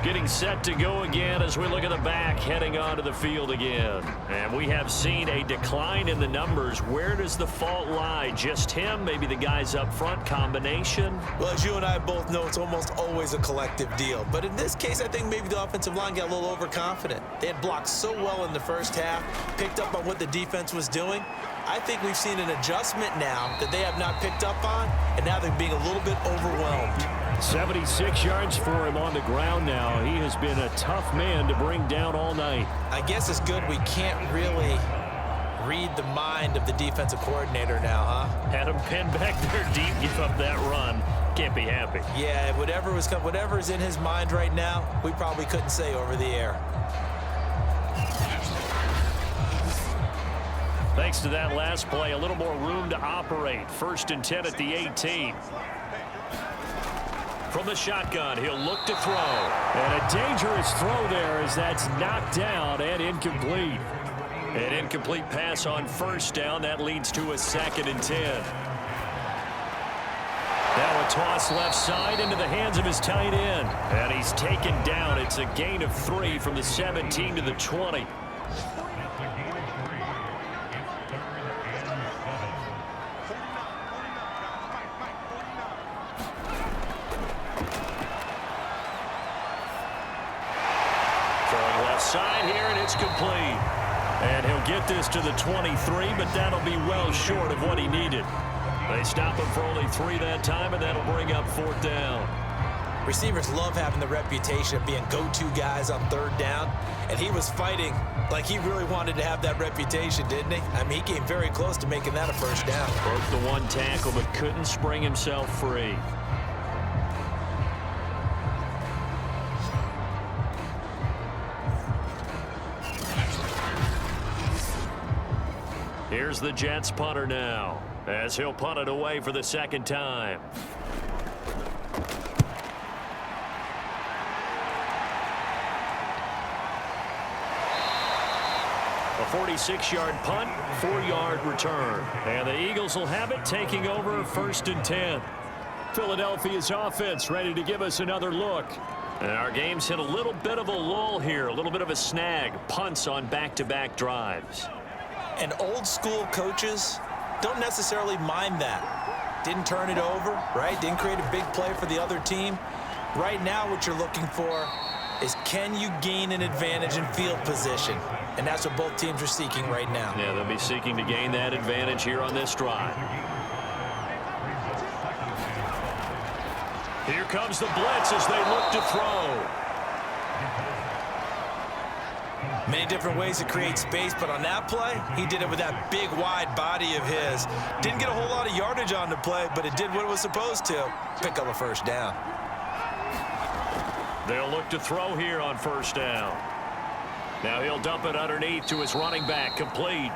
Getting set to go again as we look at the back heading onto the field again. And we have seen a decline in the numbers. Where does the fault lie? Just him? Maybe the guys up front? Combination? Well, as you and I both know, it's almost always a collective deal. But in this case, I think maybe the offensive line got a little overconfident. They had blocked so well in the first half, picked up on what the defense was doing. I think we've seen an adjustment now that they have not picked up on, and now they're being a little bit overwhelmed. 76 yards for him on the ground now. He has been a tough man to bring down all night. I guess it's good we can't really read the mind of the defensive coordinator now, huh? Had him pinned back there deep, give up that run. Can't be happy. Yeah, whatever is in his mind right now, we probably couldn't say over the air. Thanks to that last play, a little more room to operate. 1st and 10 at the 18. From the shotgun, he'll look to throw. And a dangerous throw there as that's knocked down and incomplete. An incomplete pass on 1st down. That leads to a 2nd and 10. Now a toss left side into the hands of his tight end. And he's taken down. It's a gain of 3 from the 17 to the 20. Side here, and it's complete. And he'll get this to the 23, but that'll be well short of what he needed. They stop him for only 3 that time, and that'll bring up 4th down. Receivers love having the reputation of being go-to guys on 3rd down, and he was fighting like he really wanted to have that reputation, didn't he? I mean, he came very close to making that a 1st down. Broke the 1 tackle, but couldn't spring himself free. Here's the Jets punter now, as he'll punt it away for the 2nd time. A 46-yard punt, 4-yard return. And the Eagles will have it, taking over 1st and 10. Philadelphia's offense ready to give us another look. And our game's hit a little bit of a lull here, a little bit of a snag. Punts on back-to-back drives. And old school coaches don't necessarily mind that. Didn't turn it over, right? Didn't create a big play for the other team. Right now what you're looking for is, can you gain an advantage in field position? And that's what both teams are seeking right now. Yeah, they'll be seeking to gain that advantage here on this drive. Here comes the blitz as they look to throw. Many different ways to create space, but on that play, he did it with that big, wide body of his. Didn't get a whole lot of yardage on the play, but it did what it was supposed to. Pick up a 1st down. They'll look to throw here on 1st down. Now he'll dump it underneath to his running back, complete.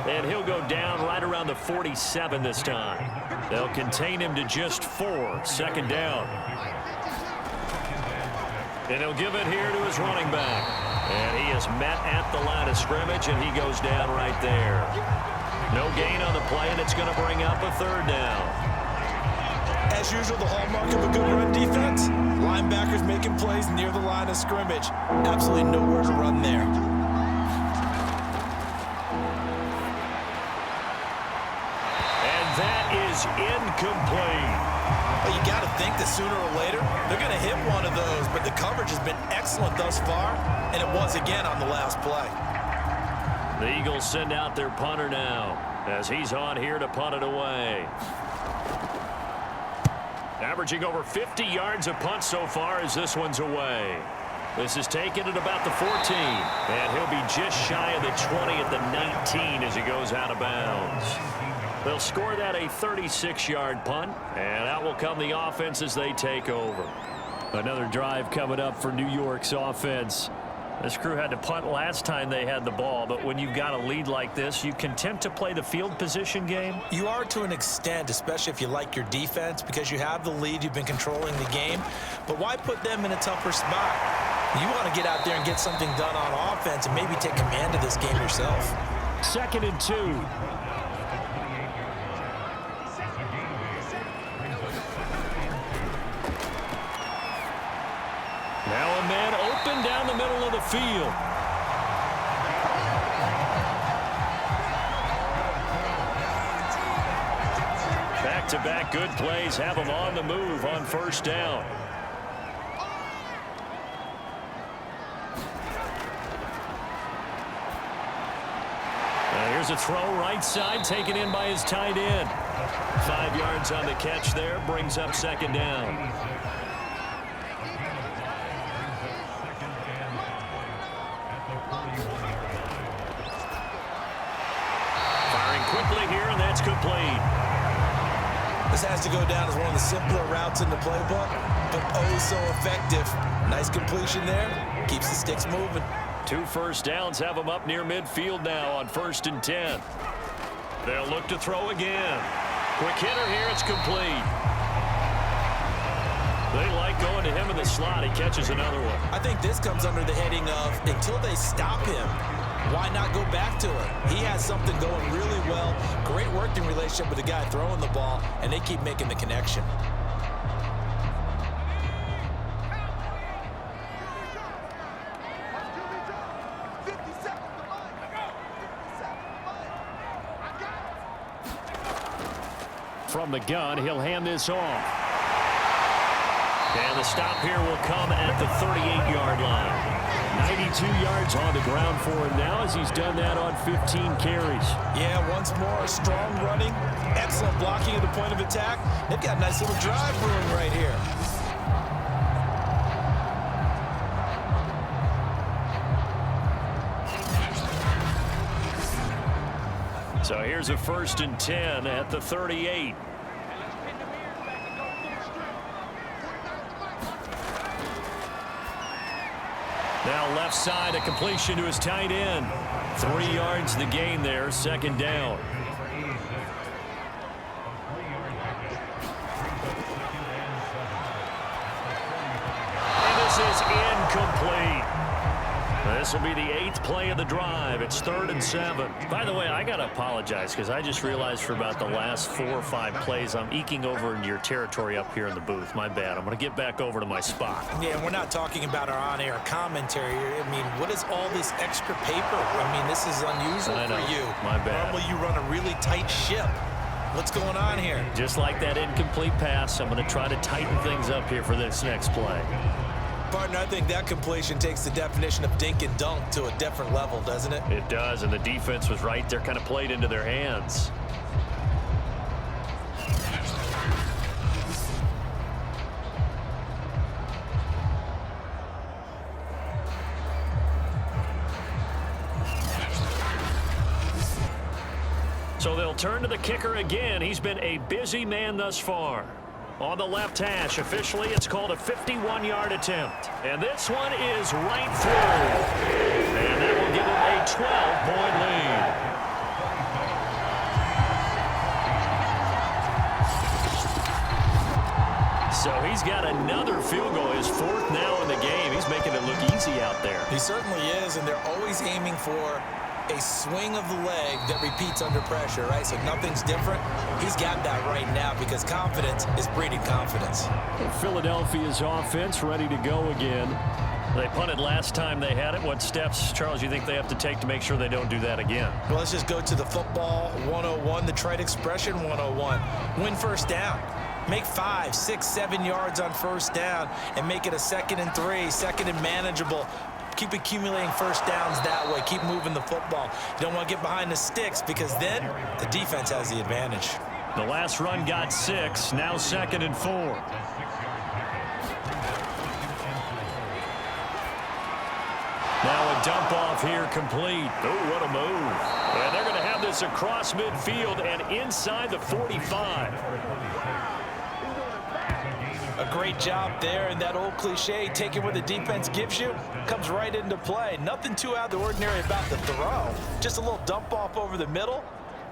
And he'll go down right around the 47 this time. They'll contain him to just 4, 2nd down. And he'll give it here to his running back. And he is met at the line of scrimmage, and he goes down right there. No gain on the play, and it's going to bring up a 3rd down. As usual, the hallmark of a good run defense, linebackers making plays near the line of scrimmage. Absolutely nowhere to run there. And that is incomplete. Well, you got to think that sooner or later, they're going to hit one of those, but the coverage has been excellent thus far, and it was again on the last play. The Eagles send out their punter now, as he's on here to punt it away. Averaging over 50 yards a punt so far as this one's away. This is taken at about the 14. And he'll be just shy of the 20 at the 19 as he goes out of bounds. They'll score that a 36-yard punt. And out will come the offense as they take over. Another drive coming up for New York's offense. This crew had to punt last time they had the ball, but when you've got a lead like this, you content to play the field position game? You are to an extent, especially if you like your defense, because you have the lead, you've been controlling the game. But why put them in a tougher spot? You want to get out there and get something done on offense and maybe take command of this game yourself. 2nd and 2. Now a man open down the middle of the field. Back-to-back good plays have him on the move on 1st down. Now here's a throw right side taken in by his tight end. 5 yards on the catch there, brings up 2nd down. Quickly here, and that's complete. This has to go down as one of the simpler routes in the playbook, but oh so effective. Nice completion there. Keeps the sticks moving. 2 1st downs have them up near midfield now on 1st and 10. They'll look to throw again. Quick hitter here, it's complete. They like going to him in the slot. He catches another one. I think this comes under the heading of, until they stop him, why not go back to it? He has something going really well. Great working relationship with the guy throwing the ball, and they keep making the connection. From the gun, he'll hand this off. And the stop here will come at the 38-yard line. 92 yards on the ground for him now as he's done that on 15 carries. Yeah, once more, strong running, excellent blocking at the point of attack. They've got a nice little drive brewing right here. So here's a 1st and 10 at the 38. Now left side, a completion to his tight end. 3 yards the gain there, 2nd down. And this is incomplete. This will be the 8th play of the drive. It's 3rd and 7. By the way, I got to apologize because I just realized for about the last 4 or 5 plays I'm eking over into your territory up here in the booth. My bad. I'm going to get back over to my spot. Yeah, we're not talking about our on-air commentary. I mean, what is all this extra paper? I mean, this is unusual for you. My bad. Normally you run a really tight ship. What's going on here? Just like that incomplete pass, I'm going to try to tighten things up here for this next play. Partner, I think that completion takes the definition of dink and dunk to a different level, doesn't it? It does, and the defense was right there, kind of played into their hands. So they'll turn to the kicker again. He's been a busy man thus far. On the left hash, officially, it's called a 51-yard attempt. And this one is right through. And that will give him a 12-point lead. So he's got another field goal. His 4th now in the game. He's making it look easy out there. He certainly is, and they're always aiming for a swing of the leg that repeats under pressure, right? So nothing's different. He's got that right now because confidence is breeding confidence. Philadelphia's offense ready to go again. They punted last time they had it. What steps, Charles, you think they have to take to make sure they don't do that again? Well, let's just go to the football 101, the trite expression 101. Win first down. Make 5, 6, 7 yards on first down and make it a 2nd and 3, 2nd and manageable. Keep accumulating first downs that way. Keep moving the football. You don't want to get behind the sticks because then the defense has the advantage. The last run got 6. Now 2nd and 4. Now a dump off here complete. Oh, what a move. And they're going to have this across midfield and inside the 45. A great job there, and that old cliche, taking what the defense gives you, comes right into play. Nothing too out of the ordinary about the throw. Just a little dump off over the middle.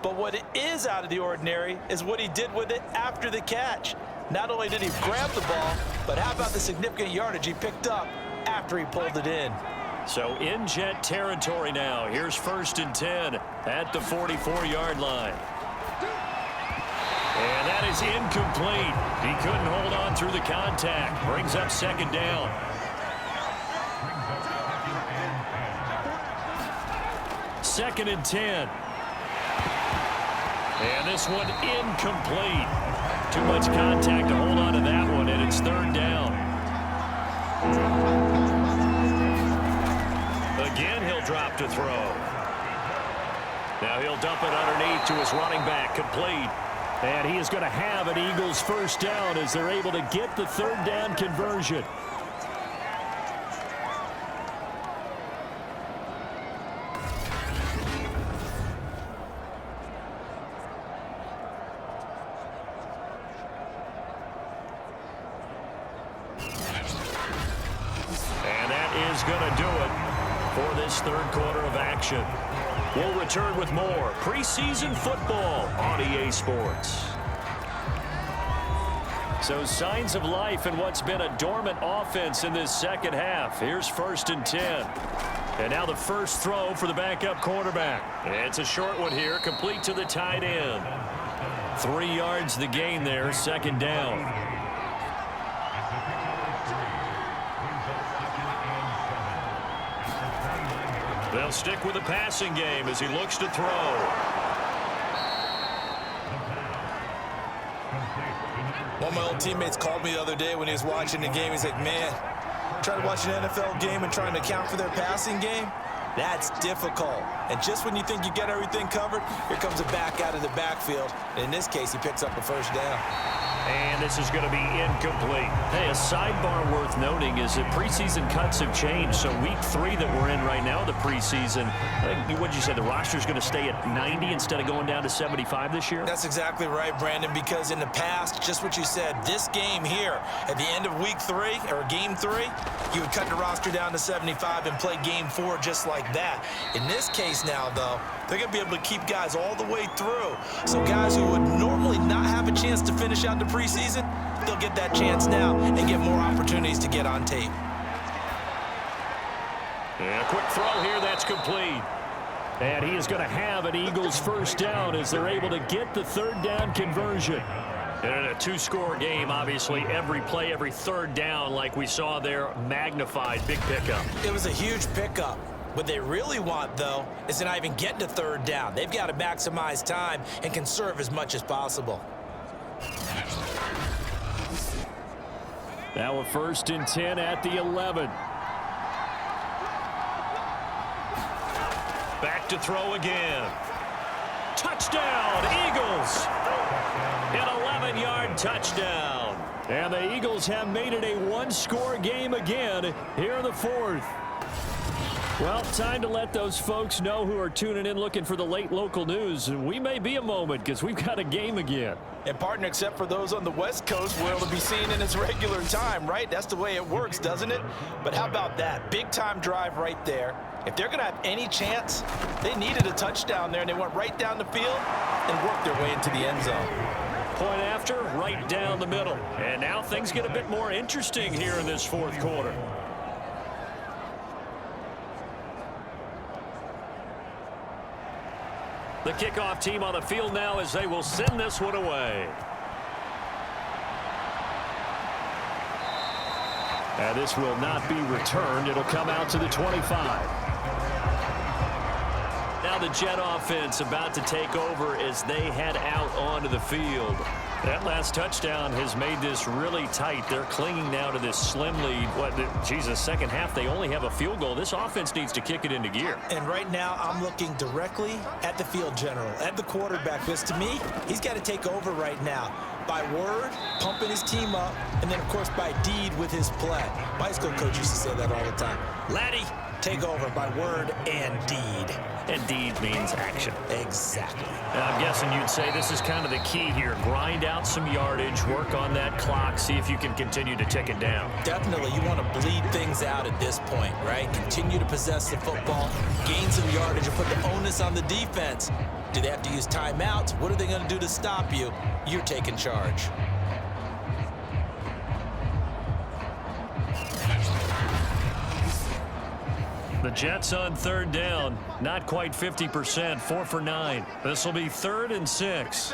But what is out of the ordinary is what he did with it after the catch. Not only did he grab the ball, but how about the significant yardage he picked up after he pulled it in. So in Jet territory now. Here's 1st and 10 at the 44-yard line. And that is incomplete. He couldn't hold on through the contact. Brings up 2nd down. Second and 10. And this one incomplete. Too much contact to hold on to that one, and it's 3rd down. Again, he'll drop to throw. Now he'll dump it underneath to his running back, complete. And he is going to have an Eagles first down as they're able to get the 3rd down conversion. And that is going to do it for this 3rd quarter of action. We'll return with more preseason football on EA Sports. So signs of life in what's been a dormant offense in this 2nd half. Here's 1st and 10. And now the first throw for the backup quarterback. It's a short one here, complete to the tight end. 3 yards the gain there, 2nd down. They'll stick with the passing game as he looks to throw. One of my old teammates called me the other day when he was watching the game. He's like, man, trying to watch an NFL game and trying to account for their passing game, that's difficult. And just when you think you get everything covered, here comes a back out of the backfield. And in this case, he picks up a first down. And this is going to be incomplete. Hey, a sidebar worth noting is that preseason cuts have changed. So week 3 that we're in right now, the preseason, what did you say, the roster's going to stay at 90 instead of going down to 75 this year? That's exactly right, Brandon, because in the past, just what you said, this game here, at the end of week 3, or game 3, you would cut the roster down to 75 and play game 4 just like that. In this case now, though, they're going to be able to keep guys all the way through. So guys who would normally not have a chance to finish out the preseason, they'll get that chance now and get more opportunities to get on tape. And a quick throw here, that's complete. And he is going to have an Eagles first down as they're able to get the third down conversion. And in a two-score game, obviously, every play, every third down, like we saw there, magnified. Big pickup. It was a huge pickup. What they really want, though, is to not even get to third down. They've got to maximize time and conserve as much as possible. Now a 1st and 10 at the 11. Back to throw again. Touchdown, Eagles! An 11-yard touchdown. And the Eagles have made it a one-score game again here in the 4th. Well, time to let those folks know who are tuning in looking for the late local news. And we may be a moment because we've got a game again. And partner, except for those on the West Coast, where it'll be seen in its regular time, right? That's the way it works, doesn't it? But how about that? Big-time drive right there. If they're going to have any chance, they needed a touchdown there, and they went right down the field and worked their way into the end zone. Point after, right down the middle. And now things get a bit more interesting here in this 4th quarter. The kickoff team on the field now as they will send this one away. And this will not be returned. It'll come out to the 25. Now the Jet offense about to take over as they head out onto the field. That last touchdown has made this really tight. They're clinging now to this slim lead. Second half, they only have a field goal. This offense needs to kick it into gear. And right now, I'm looking directly at the field general, at the quarterback, because to me, he's got to take over right now. By word, pumping his team up, and then, of course, by deed with his play. My high school coach used to say that all the time. Laddie, take over by word and deed. And deed means action. Exactly. And I'm guessing you'd say this is kind of the key here. Grind out some yardage, work on that clock, see if you can continue to tick it down. Definitely. You want to bleed things out at this point, right? Continue to possess the football, gain some yardage, and put the onus on the defense. Do they have to use timeouts? What are they going to do to stop you? You're taking charge. The Jets on third down, not quite 50%, 4 for 9. This will be 3rd and 6.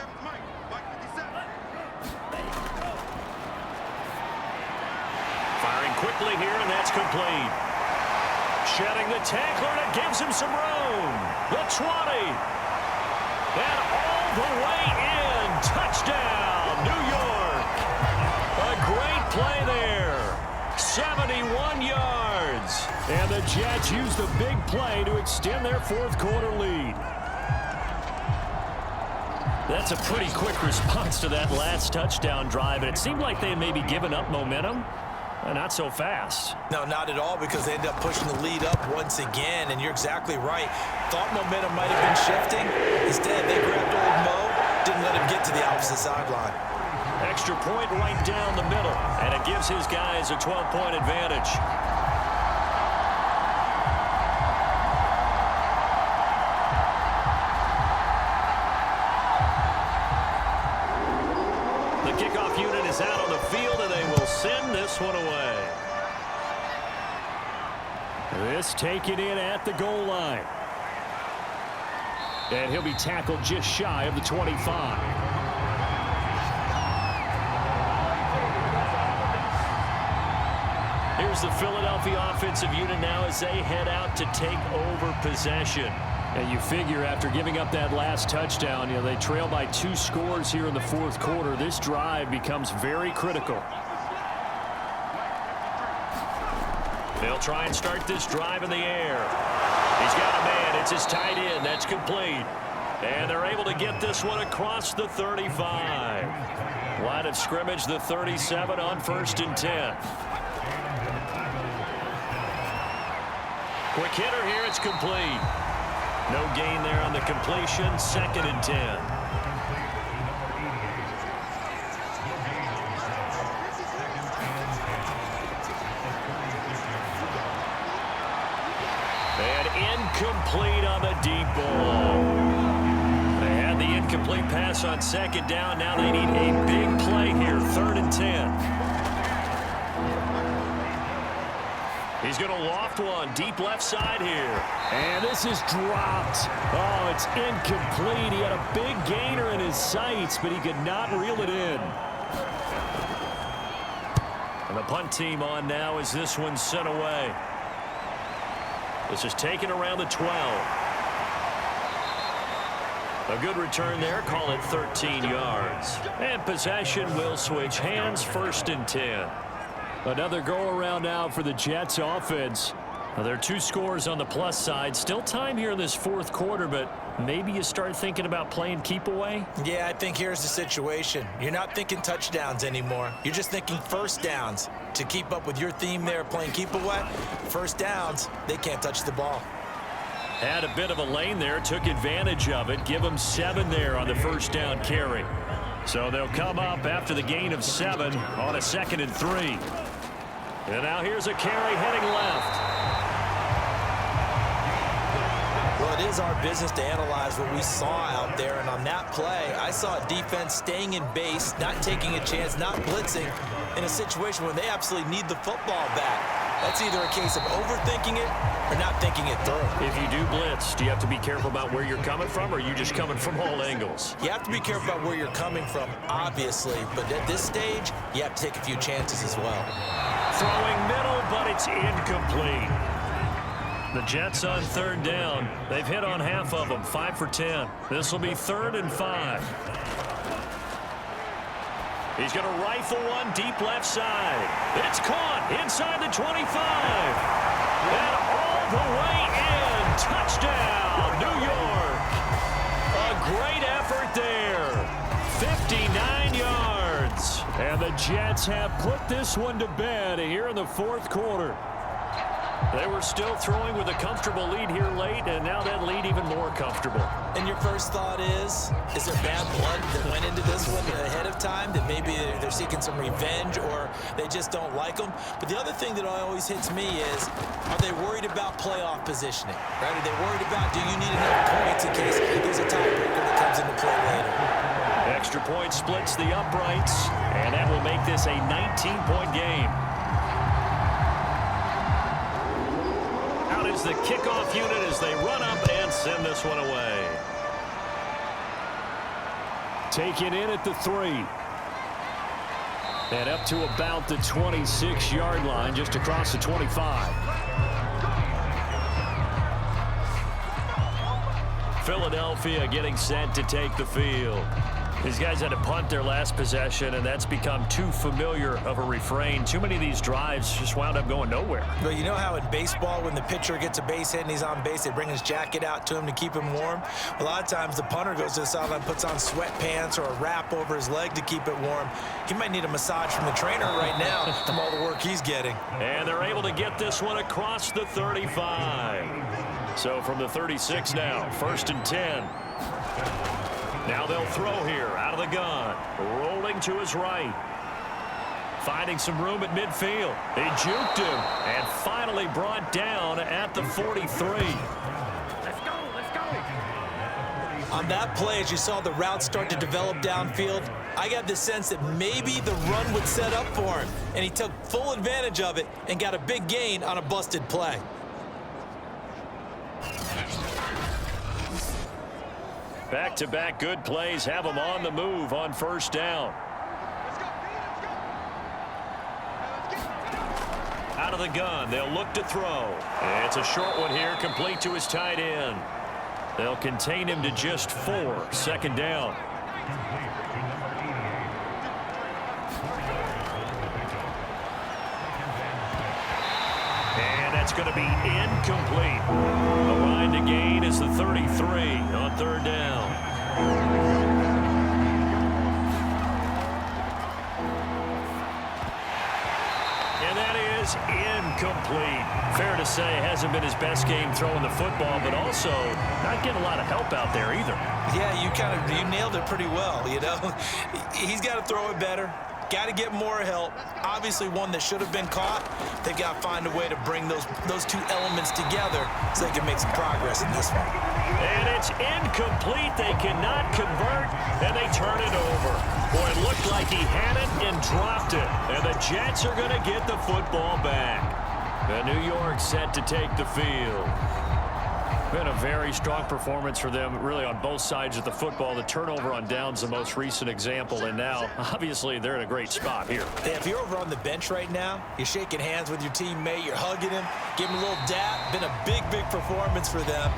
Firing quickly here, and that's complete. Shedding the tackler, and it gives him some room. The 20. And all the way in. Touchdown, New York. A great play there. 71 yards. And the Jets use the big play to extend their 4th quarter lead. That's a pretty quick response to that last touchdown drive, and it seemed like they had maybe given up momentum. Not so fast. No, not at all, because they end up pushing the lead up once again, and you're exactly right. Thought momentum might have been shifting. Instead, they grabbed old Mo, didn't let him get to the opposite sideline. Extra point right down the middle, and it gives his guys a 12-point advantage. The kickoff unit is out on the field, and they will send this one away. This taken in at the goal line. And he'll be tackled just shy of the 25. Here's the Philadelphia offensive unit now as they head out to take over possession. And you figure after giving up that last touchdown, they trail by 2 scores here in the 4th quarter. This drive becomes very critical. They'll try and start this drive in the air. He's got a man. It's his tight end. That's complete. And they're able to get this one across the 35. Line of scrimmage, the 37 on 1st and 10. Quick hitter here. It's complete. No gain there on the completion. 2nd and 10. And incomplete on the deep ball. They had the incomplete pass on 2nd down. Now they need a big play here. 3rd and 10. He's going to loft one deep left side here. And this is dropped. Oh, it's incomplete. He had a big gainer in his sights, but he could not reel it in. And the punt team on now as this one's sent away. This is taken around the 12. A good return there. Call it 13 yards. And possession will switch hands, 1st and 10. Another go-around now for the Jets offense. Now, there are 2 scores on the plus side. Still time here in this 4th quarter, but maybe you start thinking about playing keep away? Yeah, I think here's the situation. You're not thinking touchdowns anymore. You're just thinking first downs. To keep up with your theme there, playing keep away, first downs, they can't touch the ball. Had a bit of a lane there, took advantage of it. Give them 7 there on the 1st down carry. So they'll come up after the gain of 7 on a 2nd and 3. And now here's a carry heading left. Well, it is our business to analyze what we saw out there, and on that play, I saw a defense staying in base, not taking a chance, not blitzing, in a situation where they absolutely need the football back. That's either a case of overthinking it or not thinking it through. If you do blitz, do you have to be careful about where you're coming from, or are you just coming from all angles? You have to be careful about where you're coming from, obviously, but at this stage, you have to take a few chances as well. Throwing middle, but it's incomplete. The Jets on 3rd down. They've hit on half of them, 5 for 10. This will be 3rd and 5. He's going to rifle one deep left side. It's caught inside the 25. And all the way in. Touchdown, New York. A great effort there. 59 yards. And the Jets have put this one to bed here in the 4th quarter. They were still throwing with a comfortable lead here late, and now that lead even more comfortable. And your first thought is there bad blood that went into this one ahead of time, that maybe they're seeking some revenge or they just don't like them? But the other thing that always hits me is, are they worried about playoff positioning? Right? Are they worried about, do you need enough points in case there's a tiebreaker that comes into play later? Extra point splits the uprights, and that will make this a 19-point game. Out is the kickoff unit as they run up and send this one away. Taken in at the 3. And up to about the 26-yard line, just across the 25. Philadelphia getting set to take the field. These guys had to punt their last possession, and that's become too familiar of a refrain. Too many of these drives just wound up going nowhere. But you know how in baseball, when the pitcher gets a base hit and he's on base, they bring his jacket out to him to keep him warm? A lot of times the punter goes to the sideline, puts on sweatpants or a wrap over his leg to keep it warm. He might need a massage from the trainer right now from all the work he's getting. And they're able to get this one across the 35. So from the 36 now, 1st and 10. Now they'll throw here out of the gun. Rolling to his right. Finding some room at midfield. They juked him and finally brought down at the 43. Let's go, let's go. On that play, as you saw the route start to develop downfield, I got the sense that maybe the run would set up for him. And he took full advantage of it and got a big gain on a busted play. Back-to-back good plays have them on the move on 1st down. Out of the gun, they'll look to throw. It's a short one here, complete to his tight end. They'll contain him to just 4, 2nd down. And that's going to be incomplete. The line to gain is the 33 on 3rd down. And that is incomplete. Fair to say, hasn't been his best game throwing the football, but also not getting a lot of help out there either. Yeah, you nailed it pretty well, you know. He's got to throw it better. Got to get more help. Obviously one that should have been caught. They've got to find a way to bring those 2 elements together so they can make some progress in this one. And it's incomplete. They cannot convert, and they turn it over. Boy, it looked like he had it and dropped it. And the Jets are going to get the football back. And New York set to take the field. Been a very strong performance for them, really, on both sides of the football. The turnover on downs, the most recent example, and now, obviously, they're in a great spot here. Yeah, if you're over on the bench right now, you're shaking hands with your teammate, you're hugging him, giving him a little dap. Been a big, big performance for them.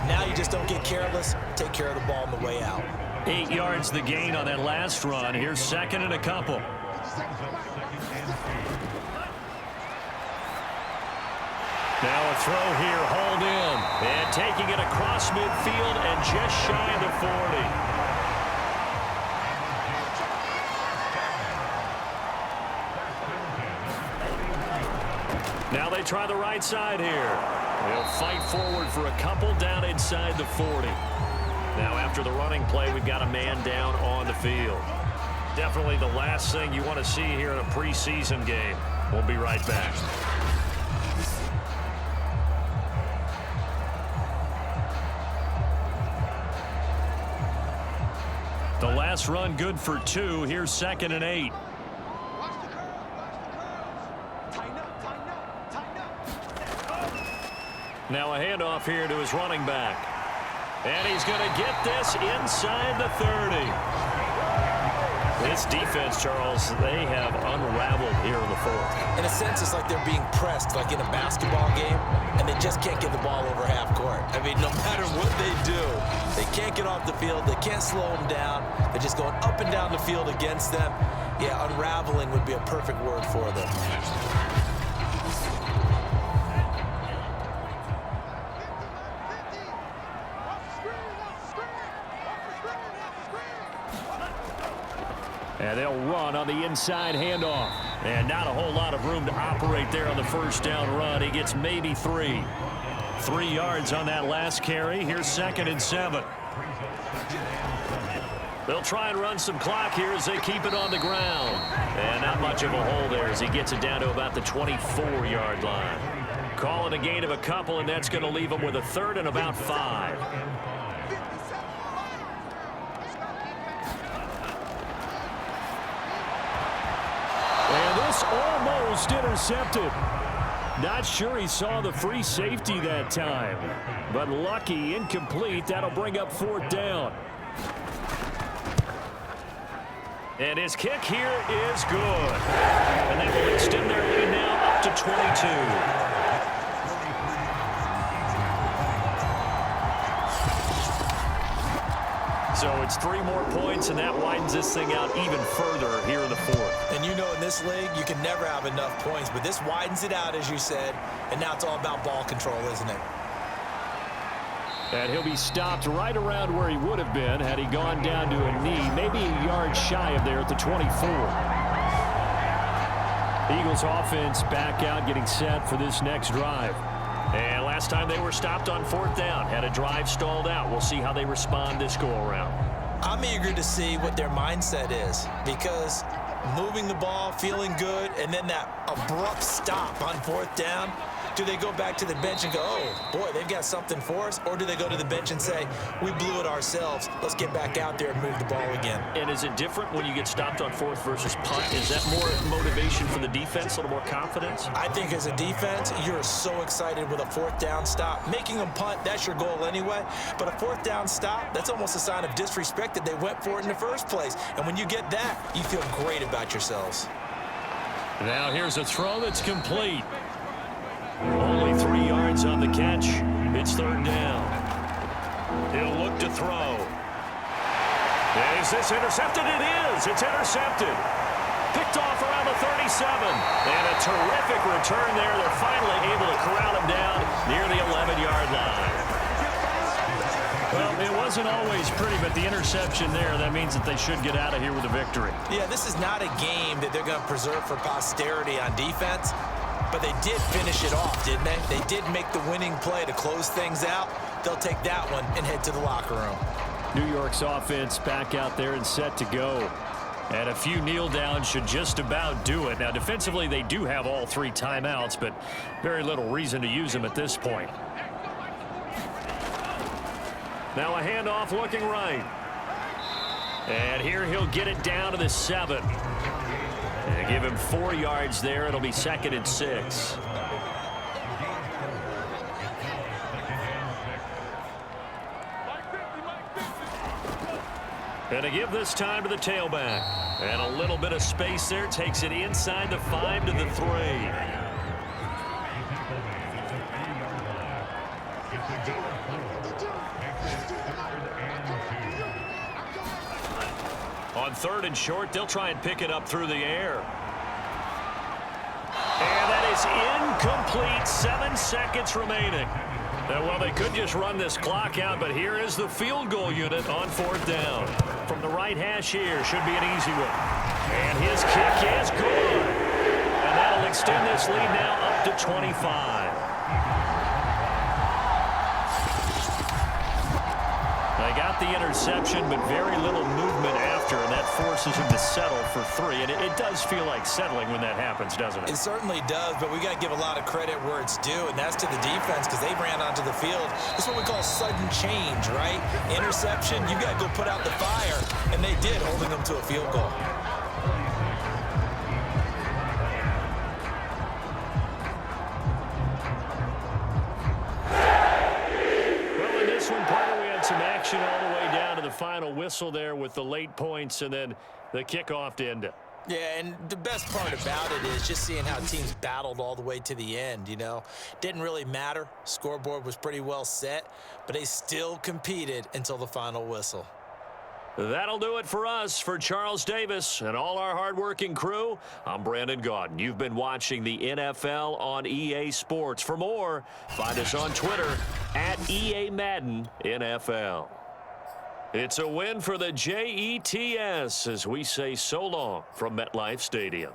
Now you just don't get careless. Take care of the ball on the way out. 8 yards the gain on that last run. Here's second and a couple. Now a throw here, hauled in, and taking it across midfield and just shy of the 40. Now they try the right side here. They'll fight forward for a couple down inside the 40. Now after the running play, we've got a man down on the field. Definitely the last thing you want to see here in a preseason game. We'll be right back. The last run good for 2. Here's second and 8. Now a handoff here to his running back. And he's going to get this inside the 30. This defense, Charles, they have unraveled here in the 4th. In a sense, it's like they're being pressed, like in a basketball game, and they just can't get the ball over half court. I mean, no matter what they do, they can't get off the field. They can't slow them down. They're just going up and down the field against them. Yeah, unraveling would be a perfect word for them. And they'll run on the inside handoff. And not a whole lot of room to operate there on the first down run. He gets maybe 3. 3 yards on that last carry. Here's second and 7. They'll try and run some clock here as they keep it on the ground. And not much of a hole there as he gets it down to about the 24-yard line. Calling a gain of a couple, and that's going to leave him with a third and about 5. Almost intercepted. Not sure he saw the free safety that time. But lucky, incomplete. That'll bring up 4th down. And his kick here is good. And that will extend their lead now up to 22. So it's 3 more points, and that widens this thing out even further here in the 4th. And you know, in this league, you can never have enough points, but this widens it out, as you said, and now it's all about ball control, isn't it? And he'll be stopped right around where he would have been had he gone down to a knee, maybe a yard shy of there at the 24. Eagles offense back out, getting set for this next drive. And last time they were stopped on 4th down, had a drive stalled out. We'll see how they respond this go-around. I'm eager to see what their mindset is, because moving the ball, feeling good, and then that abrupt stop on 4th down, do they go back to the bench and go, oh, boy, they've got something for us? Or do they go to the bench and say, we blew it ourselves, let's get back out there and move the ball again? And is it different when you get stopped on 4th versus punt? Is that more motivation for the defense, a little more confidence? I think as a defense, you're so excited with a 4th down stop. Making them punt, that's your goal anyway. But a 4th down stop, that's almost a sign of disrespect that they went for it in the first place. And when you get that, you feel great about yourselves. Now here's a throw that's complete. Only 3 yards on the catch. It's 3rd down. He'll look to throw. Is this intercepted? It is. It's intercepted. Picked off around the 37. And a terrific return there. They're finally able to corral him down near the 11-yard line. Well, it wasn't always pretty, but the interception there, that means that they should get out of here with a victory. Yeah, this is not a game that they're going to preserve for posterity on defense. But they did finish it off, didn't they? They did make the winning play to close things out. They'll take that one and head to the locker room. New York's offense back out there and set to go. And a few kneel downs should just about do it. Now, defensively, they do have all 3 timeouts, but very little reason to use them at this point. Now a handoff looking right. And here he'll get it down to the 7. And give him 4 yards there. It'll be 2nd and 6. And to give this time to the tailback. And a little bit of space there. Takes it inside the 5 to the 3. On 3rd and short, they'll try and pick it up through the air. And that is incomplete. 7 seconds remaining. Now, well, they could just run this clock out, but here is the field goal unit on 4th down. From the right hash here, should be an easy one. And his kick is good. And that'll extend this lead now up to 25. They got the interception, but very little movement after, and that forces him to settle for 3. And it does feel like settling when that happens, doesn't it? It certainly does, but we got to give a lot of credit where it's due, and that's to the defense because they ran onto the field. It's what we call sudden change, right? Interception, you got to go put out the fire, and they did, holding them to a field goal. Some action all the way down to the final whistle there with the late points and then the kickoff to end it. Yeah, and the best part about it is just seeing how teams battled all the way to the end, you know. Didn't really matter. Scoreboard was pretty well set, but they still competed until the final whistle. That'll do it for us. For Charles Davis and all our hardworking crew, I'm Brandon Gaudin. You've been watching the NFL on EA Sports. For more, find us on Twitter at EA Madden NFL. It's a win for the Jets as we say so long from MetLife Stadium.